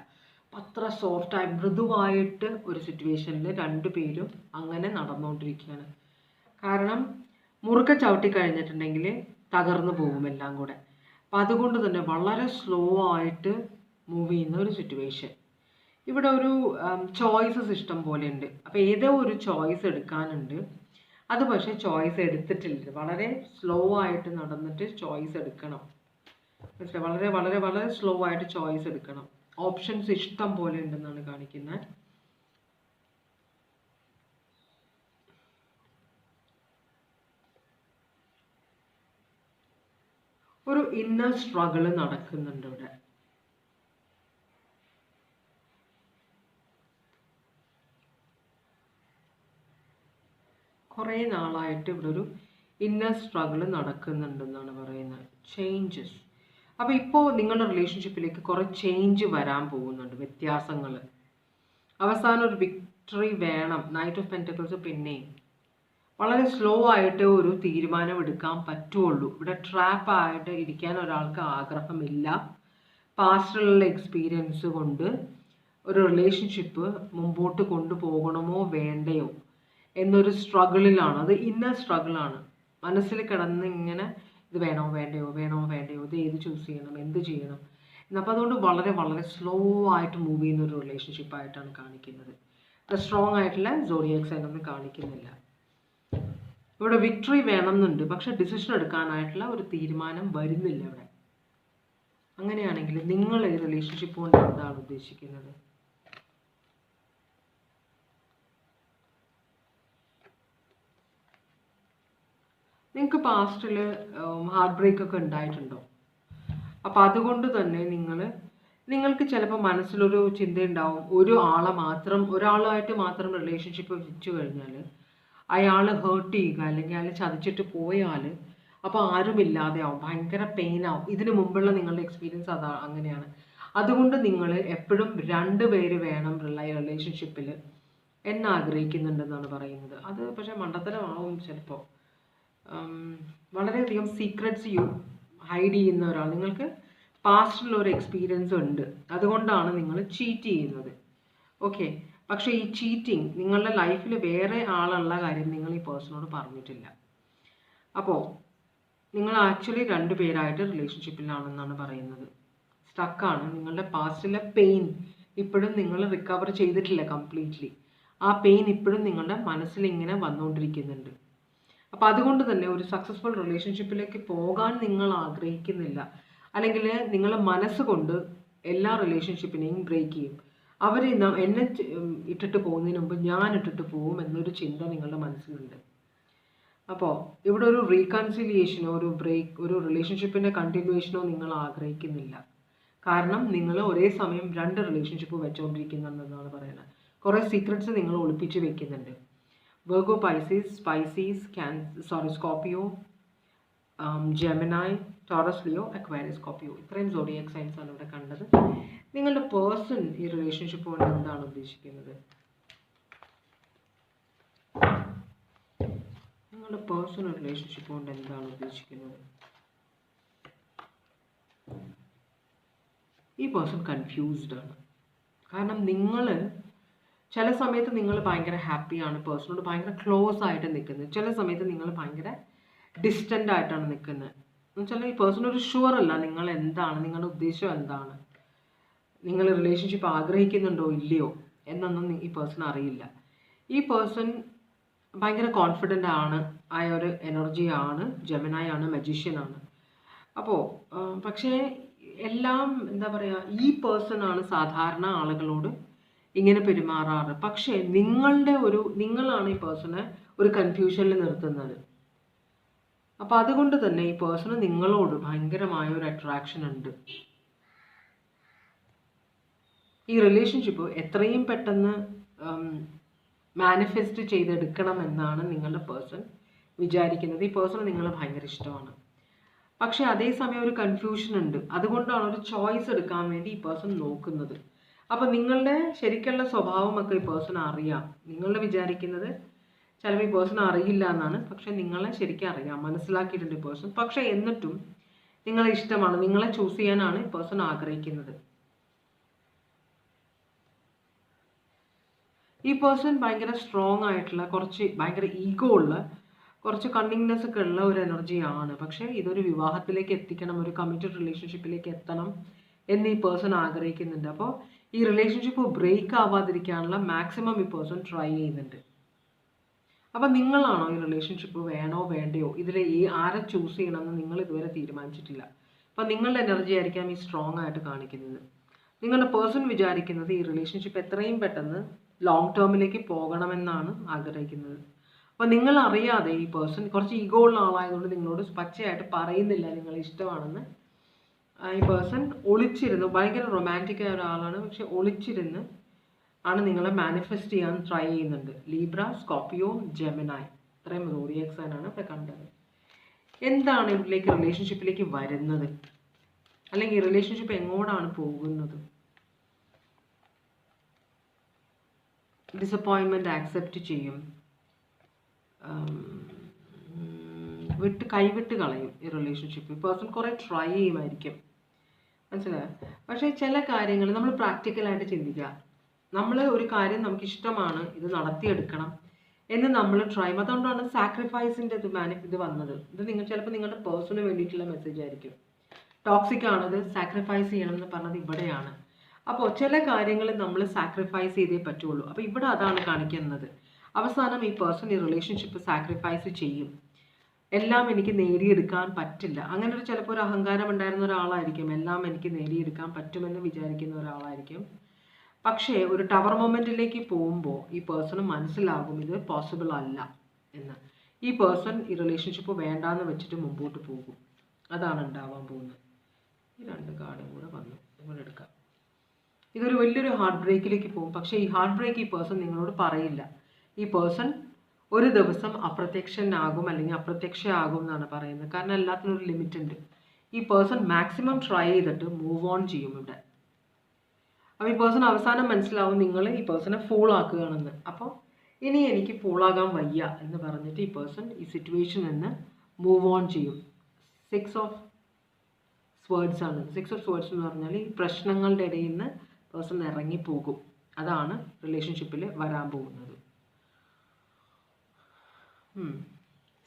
അത്ര സോഫ്റ്റായി മൃദുവായിട്ട് ഒരു സിറ്റുവേഷനിൽ 2 പേരും അങ്ങനെ നടന്നുകൊണ്ടിരിക്കുകയാണ്. കാരണം മുറുക്ക ചവിട്ടി കഴിഞ്ഞിട്ടുണ്ടെങ്കിൽ തകർന്നു പോകും എല്ലാം കൂടെ. അപ്പം അതുകൊണ്ട് തന്നെ വളരെ സ്ലോ ആയിട്ട് മൂവ് ചെയ്യുന്ന ഒരു സിറ്റുവേഷൻ. ഇവിടെ ഒരു ചോയ്സസ് ഇഷ്ടം പോലെ ഉണ്ട്. അപ്പോൾ ഏതോ ഒരു ചോയ്സ് എടുക്കാനുണ്ട്, അത് പക്ഷേ ചോയ്സ് എടുത്തിട്ടില്ല. വളരെ സ്ലോ ആയിട്ട് നടന്നിട്ട് ചോയ്സ് എടുക്കണം. മനസ്സിലായി? വളരെ വളരെ വളരെ സ്ലോ ആയിട്ട് ചോയ്സ് എടുക്കണം. ഓപ്ഷൻസ് ഇഷ്ടം പോലെ ഉണ്ടെന്നാണ് കാണിക്കുന്നത്. ഒരു ഇന്നർ സ്ട്രഗിള് നടക്കുന്നുണ്ട് ഇവിടെ. കുറേ നാളായിട്ട് ഇവിടെ ഒരു ഇന്നർ സ്ട്രഗിള് നടക്കുന്നുണ്ടെന്നാണ് പറയുന്നത്. ചേഞ്ചസ്. അപ്പോൾ ഇപ്പോൾ നിങ്ങളുടെ റിലേഷൻഷിപ്പിലേക്ക് കുറേ ചേഞ്ച് വരാൻ പോകുന്നുണ്ട്, വ്യത്യാസങ്ങൾ. അവസാനം ഒരു വിക്ടറി വേണം. നൈറ്റ് ഓഫ് പെന്റക്കിൾസ് പിന്നെയും വളരെ സ്ലോ ആയിട്ട് ഒരു തീരുമാനം എടുക്കാൻ പറ്റുള്ളൂ. ഇവിടെ ട്രാപ്പായിട്ട് ഇരിക്കാൻ ഒരാൾക്ക് ആഗ്രഹമില്ല. പാസ്റ്റിലുള്ള എക്സ്പീരിയൻസ് കൊണ്ട് ഒരു റിലേഷൻഷിപ്പ് മുമ്പോട്ട് കൊണ്ടുപോകണമോ വേണ്ടയോ എന്നൊരു സ്ട്രഗിളിലാണ്. അത് ഇന്നർ സ്ട്രഗിളാണ്. മനസ്സിൽ കിടന്ന് ഇങ്ങനെ ഇത് വേണോ വേണ്ടയോ ഇത് ഏത് ചൂസ് ചെയ്യണം, എന്ത് ചെയ്യണം എന്നപ്പോൾ അതുകൊണ്ട് വളരെ വളരെ സ്ലോ ആയിട്ട് മൂവ് ചെയ്യുന്ന ഒരു റിലേഷൻഷിപ്പായിട്ടാണ് കാണിക്കുന്നത്. സ്ട്രോങ് ആയിട്ടുള്ള സോഡിയാക് സൈൻ ഒന്നും കാണിക്കുന്നില്ല. ഇവിടെ വിക്ടറി വേണമെന്നുണ്ട്, പക്ഷെ ഡിസിഷൻ എടുക്കാനായിട്ടുള്ള ഒരു തീരുമാനം വരുന്നില്ല ഇവിടെ. അങ്ങനെയാണെങ്കിൽ നിങ്ങൾ ഈ റിലേഷൻഷിപ്പ് കൊണ്ട് എന്താണ് ഉദ്ദേശിക്കുന്നത്? നിങ്ങൾക്ക് പാസ്റ്റിൽ ഹാർട്ട് ബ്രേക്ക് ഒക്കെ ഉണ്ടായിട്ടുണ്ടോ? അപ്പോൾ അതുകൊണ്ട് തന്നെ നിങ്ങൾക്ക് ചിലപ്പോൾ മനസ്സിലൊരു ചിന്തയുണ്ടാവും, ഒരാളായിട്ട് മാത്രം റിലേഷൻഷിപ്പ് വെച്ചു കഴിഞ്ഞാൽ അയാൾ ഹേർട്ട് ചെയ്യുക അല്ലെങ്കിൽ അയാൾ ചതിച്ചിട്ട് പോയാൽ അപ്പോൾ ആരുമില്ലാതെയാവും, ഭയങ്കര പെയിനാവും. ഇതിനു മുമ്പുള്ള നിങ്ങളുടെ എക്സ്പീരിയൻസ് അങ്ങനെയാണ്. അതുകൊണ്ട് നിങ്ങൾ എപ്പോഴും 2 പേര് വേണം റിലേഷൻഷിപ്പിൽ ആഗ്രഹിക്കുന്നുണ്ടെന്നാണ് പറയുന്നത്. അത് പക്ഷേ മണ്ടത്തരമാവും ചിലപ്പോൾ. വളരെയധികം സീക്രട്സ് ഹൈഡ് ചെയ്യുന്ന ഒരാൾ, നിങ്ങൾക്ക് പാസ്റ്റിലുള്ള ഒരു എക്സ്പീരിയൻസ് ഉണ്ട്, അതുകൊണ്ടാണ് നിങ്ങൾ ചീറ്റ് ചെയ്യുന്നത്. ഓക്കെ, പക്ഷേ ഈ ചീറ്റിംഗ് നിങ്ങളുടെ ലൈഫിൽ വേറെ ആളുള്ള കാര്യം നിങ്ങൾ ഈ പേഴ്സണോട് പറഞ്ഞിട്ടില്ല. അപ്പോൾ നിങ്ങൾ ആക്ച്വലി 2 പേരായിട്ട് റിലേഷൻഷിപ്പിലാണെന്നാണ് പറയുന്നത്. സ്റ്റക്കാണ്. നിങ്ങളുടെ പാസ്റ്റിലെ പെയിൻ ഇപ്പോഴും നിങ്ങൾ റിക്കവർ ചെയ്തിട്ടില്ല കംപ്ലീറ്റ്ലി. ആ പെയിൻ ഇപ്പോഴും നിങ്ങളുടെ മനസ്സിൽ ഇങ്ങനെ വന്നുകൊണ്ടിരിക്കുന്നുണ്ട്. അപ്പോൾ അതുകൊണ്ട് തന്നെ ഒരു സക്സസ്ഫുൾ റിലേഷൻഷിപ്പിലേക്ക് പോകാൻ നിങ്ങൾ ആഗ്രഹിക്കുന്നില്ല, അല്ലെങ്കിൽ നിങ്ങളുടെ മനസ്സുകൊണ്ട് എല്ലാ റിലേഷൻഷിപ്പിനെയും ബ്രേക്ക് ചെയ്യും. അവർ എന്നെ ഇട്ടിട്ട് പോകുന്നതിന് മുമ്പ് ഞാൻ ഇട്ടിട്ട് പോകും എന്നൊരു ചിന്ത നിങ്ങളുടെ മനസ്സിലുണ്ട്. അപ്പോൾ ഇവിടെ ഒരു റീകൺസിലിയേഷനോ ഒരു റിലേഷൻഷിപ്പിൻ്റെ കണ്ടിന്യൂവേഷനോ നിങ്ങൾ ആഗ്രഹിക്കുന്നില്ല. കാരണം നിങ്ങൾ ഒരേ സമയം 2 റിലേഷൻഷിപ്പ് വെച്ചുകൊണ്ടിരിക്കുന്നുണ്ടെന്നാണ് പറയുന്നത്. കുറേ സീക്രട്സ് നിങ്ങൾ ഒളിപ്പിച്ച് വെക്കുന്നുണ്ട്. Virgo, Pisces, Scorpio, Gemini, Taurus, Leo, Aquarius, Scorpio, ഇത്രയും സോഡിയാക് സൈൻസ് ആണ് ഇവിടെ കണ്ടത്. നിങ്ങളുടെ പേഴ്സൺ ഈ റിലേഷൻഷിപ്പ് കൊണ്ട് എന്താണ് ഉദ്ദേശിക്കുന്നത്? നിങ്ങളുടെ പേഴ്സൺ റിലേഷൻഷിപ്പ് കൊണ്ട് എന്താണ് ഉദ്ദേശിക്കുന്നത്? ഈ പേഴ്സൺ കൺഫ്യൂസ്ഡ് ആണ്. കാരണം നിങ്ങൾ ചില സമയത്ത് നിങ്ങൾ ഭയങ്കര ഹാപ്പിയാണ്, പേഴ്സണോട് ഭയങ്കര ക്ലോസ് ആയിട്ട് നിൽക്കുന്നത്. ചില സമയത്ത് നിങ്ങൾ ഭയങ്കര ഡിസ്റ്റൻ്റ് ആയിട്ടാണ് നിൽക്കുന്നത്. എന്നുവെച്ചാൽ ഈ പേഴ്സൺ ഒരു ഷുവർ അല്ല നിങ്ങൾ എന്താണ്, നിങ്ങളുടെ ഉദ്ദേശം എന്താണ്, നിങ്ങൾ റിലേഷൻഷിപ്പ് ആഗ്രഹിക്കുന്നുണ്ടോ ഇല്ലയോ എന്നൊന്നും ഈ പേഴ്സൺ അറിയില്ല. ഈ പേഴ്സൺ ഭയങ്കര കോൺഫിഡൻ്റ് ആണ്, ആയ ഒരു എനർജിയാണ്, ജെമിനായി ആണ്, മജീഷ്യനാണ്. അപ്പോൾ പക്ഷേ എല്ലാം എന്താ പറയുക, ഈ പേഴ്സൺ ആണ് സാധാരണ ആളുകളോട് ഇങ്ങനെ പെരുമാറാറ്. പക്ഷേ നിങ്ങളാണ് ഈ പേഴ്സണെ ഒരു കൺഫ്യൂഷനിൽ നിർത്തുന്നത്. അപ്പോൾ അതുകൊണ്ട് തന്നെ ഈ പേഴ്സണ് നിങ്ങളോട് ഭയങ്കരമായ ഒരു അട്രാക്ഷൻ ഉണ്ട്. ഈ റിലേഷൻഷിപ്പ് എത്രയും പെട്ടെന്ന് മാനിഫെസ്റ്റ് ചെയ്തെടുക്കണം എന്നാണ് നിങ്ങളുടെ പേഴ്സൺ വിചാരിക്കുന്നത്. ഈ പേഴ്സൺ നിങ്ങളെ ഭയങ്കര ഇഷ്ടമാണ്. പക്ഷെ അതേസമയം ഒരു കൺഫ്യൂഷൻ ഉണ്ട്. അതുകൊണ്ടാണ് ഒരു ചോയ്സ് എടുക്കാൻ വേണ്ടി ഈ പേഴ്സൺ നോക്കുന്നത്. അപ്പോൾ നിങ്ങളുടെ ശരിക്കുള്ള സ്വഭാവമൊക്കെ ഈ പേഴ്സൺ അറിയാം. നിങ്ങളുടെ വിചാരിക്കുന്നത് ചിലപ്പോൾ ഈ പേഴ്സൺ അറിയില്ല എന്നാണ്, പക്ഷെ നിങ്ങളെ ശരിക്കും അറിയാം, മനസ്സിലാക്കിയിട്ടുണ്ട് ഈ പേഴ്സൺ. പക്ഷെ എന്നിട്ടും നിങ്ങളെ ഇഷ്ടമാണ്, നിങ്ങളെ ചൂസ് ചെയ്യാനാണ് ഈ പേഴ്സൺ ആഗ്രഹിക്കുന്നത്. ഈ പേഴ്സൺ ഭയങ്കര സ്ട്രോങ് ആയിട്ടുള്ള, ഭയങ്കര ഈഗോ ഉള്ള, കുറച്ച് കണ്ണിങ്നെസ് ഒക്കെ ഉള്ള ഒരു എനർജിയാണ്. പക്ഷേ ഇതൊരു വിവാഹത്തിലേക്ക് എത്തിക്കണം, ഒരു കമ്മിറ്റഡ് റിലേഷൻഷിപ്പിലേക്ക് എത്തണം എന്ന് ഈ പേഴ്സൺ ആഗ്രഹിക്കുന്നുണ്ട്. അപ്പോൾ ഈ റിലേഷൻഷിപ്പ് ബ്രേക്ക് ആവാതിരിക്കാനുള്ള മാക്സിമം ഈ പേഴ്സൺ ട്രൈ ചെയ്യുന്നുണ്ട്. അപ്പം നിങ്ങളാണോ ഈ റിലേഷൻഷിപ്പ് വേണോ വേണ്ടയോ, ഇതിൽ ആരെ ചൂസ് ചെയ്യണമെന്ന് നിങ്ങൾ ഇതുവരെ തീരുമാനിച്ചിട്ടില്ല. അപ്പം നിങ്ങളുടെ എനർജി ആയിരിക്കാം ഈ സ്ട്രോങ് ആയിട്ട് കാണിക്കുന്നത്. നിങ്ങളുടെ പേഴ്സൺ വിചാരിക്കുന്നത് ഈ റിലേഷൻഷിപ്പ് എത്രയും പെട്ടെന്ന് ലോങ് ടേമിലേക്ക് പോകണമെന്നാണ് ആഗ്രഹിക്കുന്നത്. അപ്പോൾ നിങ്ങൾ അറിയാതെ ഈ പേഴ്സൺ കുറച്ച് ഈഗോ ഉള്ള ആളായതുകൊണ്ട് നിങ്ങളോട് പച്ചയായിട്ട് പറയുന്നില്ല നിങ്ങൾ ഇഷ്ടമാണെന്ന്. ഈ പേഴ്സൺ ഒളിച്ചിരുന്നു, ഭയങ്കര റൊമാൻറ്റിക് ആയ ഒരാളാണ്, പക്ഷെ ഒളിച്ചിരുന്ന് ആണ് നിങ്ങളെ മാനിഫെസ്റ്റ് ചെയ്യാൻ ട്രൈ ചെയ്യുന്നുണ്ട്. ലീബ്ര, സ്കോർപ്പിയോ, ജെമിനായി, ഇത്രയും സോഡിയാക് സൈൻ ആണ് ഇപ്പോൾ കണ്ടത്. എന്താണ് ഇതിലേക്ക് റിലേഷൻഷിപ്പിലേക്ക് വരുന്നത്, അല്ലെങ്കിൽ റിലേഷൻഷിപ്പ് എങ്ങോട്ടാണ് പോകുന്നത്? ഡിസപ്പോയിൻമെൻറ്റ് ആക്സെപ്റ്റ് ചെയ്യും, കൈവിട്ട് കളയും ഈ റിലേഷൻഷിപ്പ്. പേഴ്സൺ കുറേ ട്രൈ ചെയ്യുമായിരിക്കും, മനസ്സിലായോ? പക്ഷേ ചില കാര്യങ്ങൾ നമ്മൾ പ്രാക്ടിക്കലായിട്ട് ചിന്തിക്കുക. നമ്മൾ ഒരു കാര്യം നമുക്ക് ഇഷ്ടമാണ്, ഇത് നടത്തിയെടുക്കണം എന്ന് നമ്മൾ ട്രൈ ചെയ്യും. അതുകൊണ്ടാണ് സാക്രിഫൈസിൻ്റെ ഇത് വന്നത്. ഇത് ചിലപ്പോൾ നിങ്ങളുടെ പേഴ്സണിന് വേണ്ടിയിട്ടുള്ള മെസ്സേജ് ആയിരിക്കും. ടോക്സിക് ആണത്, സാക്രിഫൈസ് ചെയ്യണം എന്ന് പറഞ്ഞത് ഇവിടെയാണ്. അപ്പോൾ ചില കാര്യങ്ങൾ നമ്മൾ സാക്രിഫൈസ് ചെയ്തേ പറ്റുള്ളൂ. അപ്പോൾ ഇവിടെ അതാണ് കാണിക്കുന്നത്. അവസാനം ഈ പേഴ്സൺ ഈ റിലേഷൻഷിപ്പ് സാക്രിഫൈസ് ചെയ്യും. എല്ലാം എനിക്ക് നേടിയെടുക്കാൻ പറ്റില്ല, അങ്ങനെ ചിലപ്പോൾ ഒരു അഹങ്കാരം ഉണ്ടായിരുന്ന ഒരാളായിരിക്കും. എല്ലാം എനിക്ക് നേടിയെടുക്കാൻ പറ്റുമെന്ന് വിചാരിക്കുന്ന ഒരാളായിരിക്കും. പക്ഷേ ഒരു ടവർ മൊമെൻറ്റിലേക്ക് പോകുമ്പോൾ ഈ പേഴ്സണ് മനസ്സിലാകും ഇത് പോസിബിൾ അല്ല എന്ന്. ഈ പേഴ്സൺ ഈ റിലേഷൻഷിപ്പ് വേണ്ടാന്ന് വെച്ചിട്ട് മുമ്പോട്ട് പോകും. അതാണ് ഉണ്ടാവാൻ പോകുന്നത്. ഈ 2 കാർഡും കൂടെ വന്നു, നിങ്ങൾ എടുക്കാം. ഇതൊരു വലിയൊരു ഹാർട്ട് ബ്രേക്കിലേക്ക് പോകും. പക്ഷേ ഈ ഹാർട്ട് ബ്രേക്ക് ഈ പേഴ്സൺ നിങ്ങളോട് പറയില്ല. ഈ പേഴ്സൺ ഒരു ദിവസം അപ്രത്യക്ഷനാകും അല്ലെങ്കിൽ അപ്രത്യക്ഷയാകും എന്നാണ് പറയുന്നത്. കാരണം എല്ലാത്തിനും ഒരു ലിമിറ്റ് ഉണ്ട്. ഈ പേഴ്സൺ മാക്സിമം ട്രൈ ചെയ്തിട്ട് മൂവ് ഓൺ ചെയ്യും ഇവിടെ. അപ്പോൾ ഈ പേഴ്സൺ അവസാനം മനസ്സിലാവും നിങ്ങൾ ഈ പേഴ്സണെ ഫൂൾ ആക്കുകയാണെന്ന്. അപ്പോൾ ഇനി എനിക്ക് ഫൂളാകാൻ വയ്യ എന്ന് പറഞ്ഞിട്ട് ഈ പേഴ്സൺ ഈ സിറ്റുവേഷനിൽ നിന്ന് മൂവ് ഓൺ ചെയ്യും. 6 ഓഫ് സ്വേർഡ്സ് ആണ്. 6 ഓഫ് സ്വേർഡ്സ് എന്ന് പറഞ്ഞാൽ ഈ പ്രശ്നങ്ങളുടെ ഇടയിൽ നിന്ന് പേഴ്സൺ ഇറങ്ങിപ്പോകും. അതാണ് റിലേഷൻഷിപ്പിൽ വരാൻ പോകുന്നത്.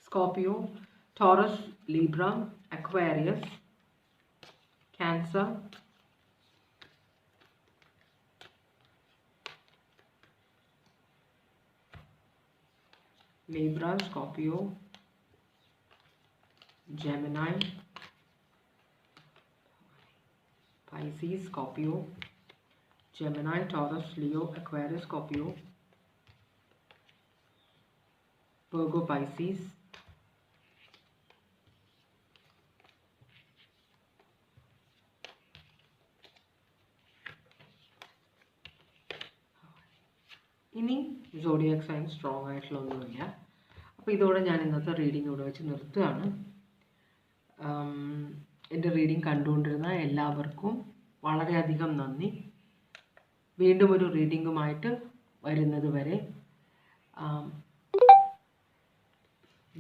Scorpio, Taurus, Libra, Aquarius, Cancer, Libra, Scorpio, Gemini, Pisces, Scorpio, Gemini, Taurus, Leo, Aquarius, Scorpio, Virgo, Pisces, ഇനി സോഡിയാക് സൈൻ സ്ട്രോങ് ആയിട്ടുള്ള ഒന്നുമില്ല. അപ്പോൾ ഇതോടെ ഞാൻ ഇന്നത്തെ റീഡിംഗ് ഇവിടെ വെച്ച് നിർത്തുകയാണ്. എൻ്റെ റീഡിംഗ് കണ്ടുകൊണ്ടിരുന്ന എല്ലാവർക്കും വളരെയധികം നന്ദി. വീണ്ടും ഒരു റീഡിങ്ങുമായിട്ട് വരുന്നത് വരെ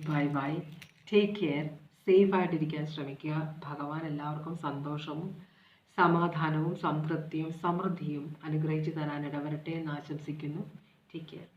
bye bye, take care, safe ആയിട്ടിരിക്കാൻ ശ്രമിക്കുക. ഭഗവാൻ എല്ലാവർക്കും സന്തോഷവും സമാധാനവും സംതൃപ്തിയും സമൃദ്ധിയും അനുഗ്രഹിച്ചു തരാൻ ഇടവരട്ടെ എന്ന് ആശംസിക്കുന്നു. Take care.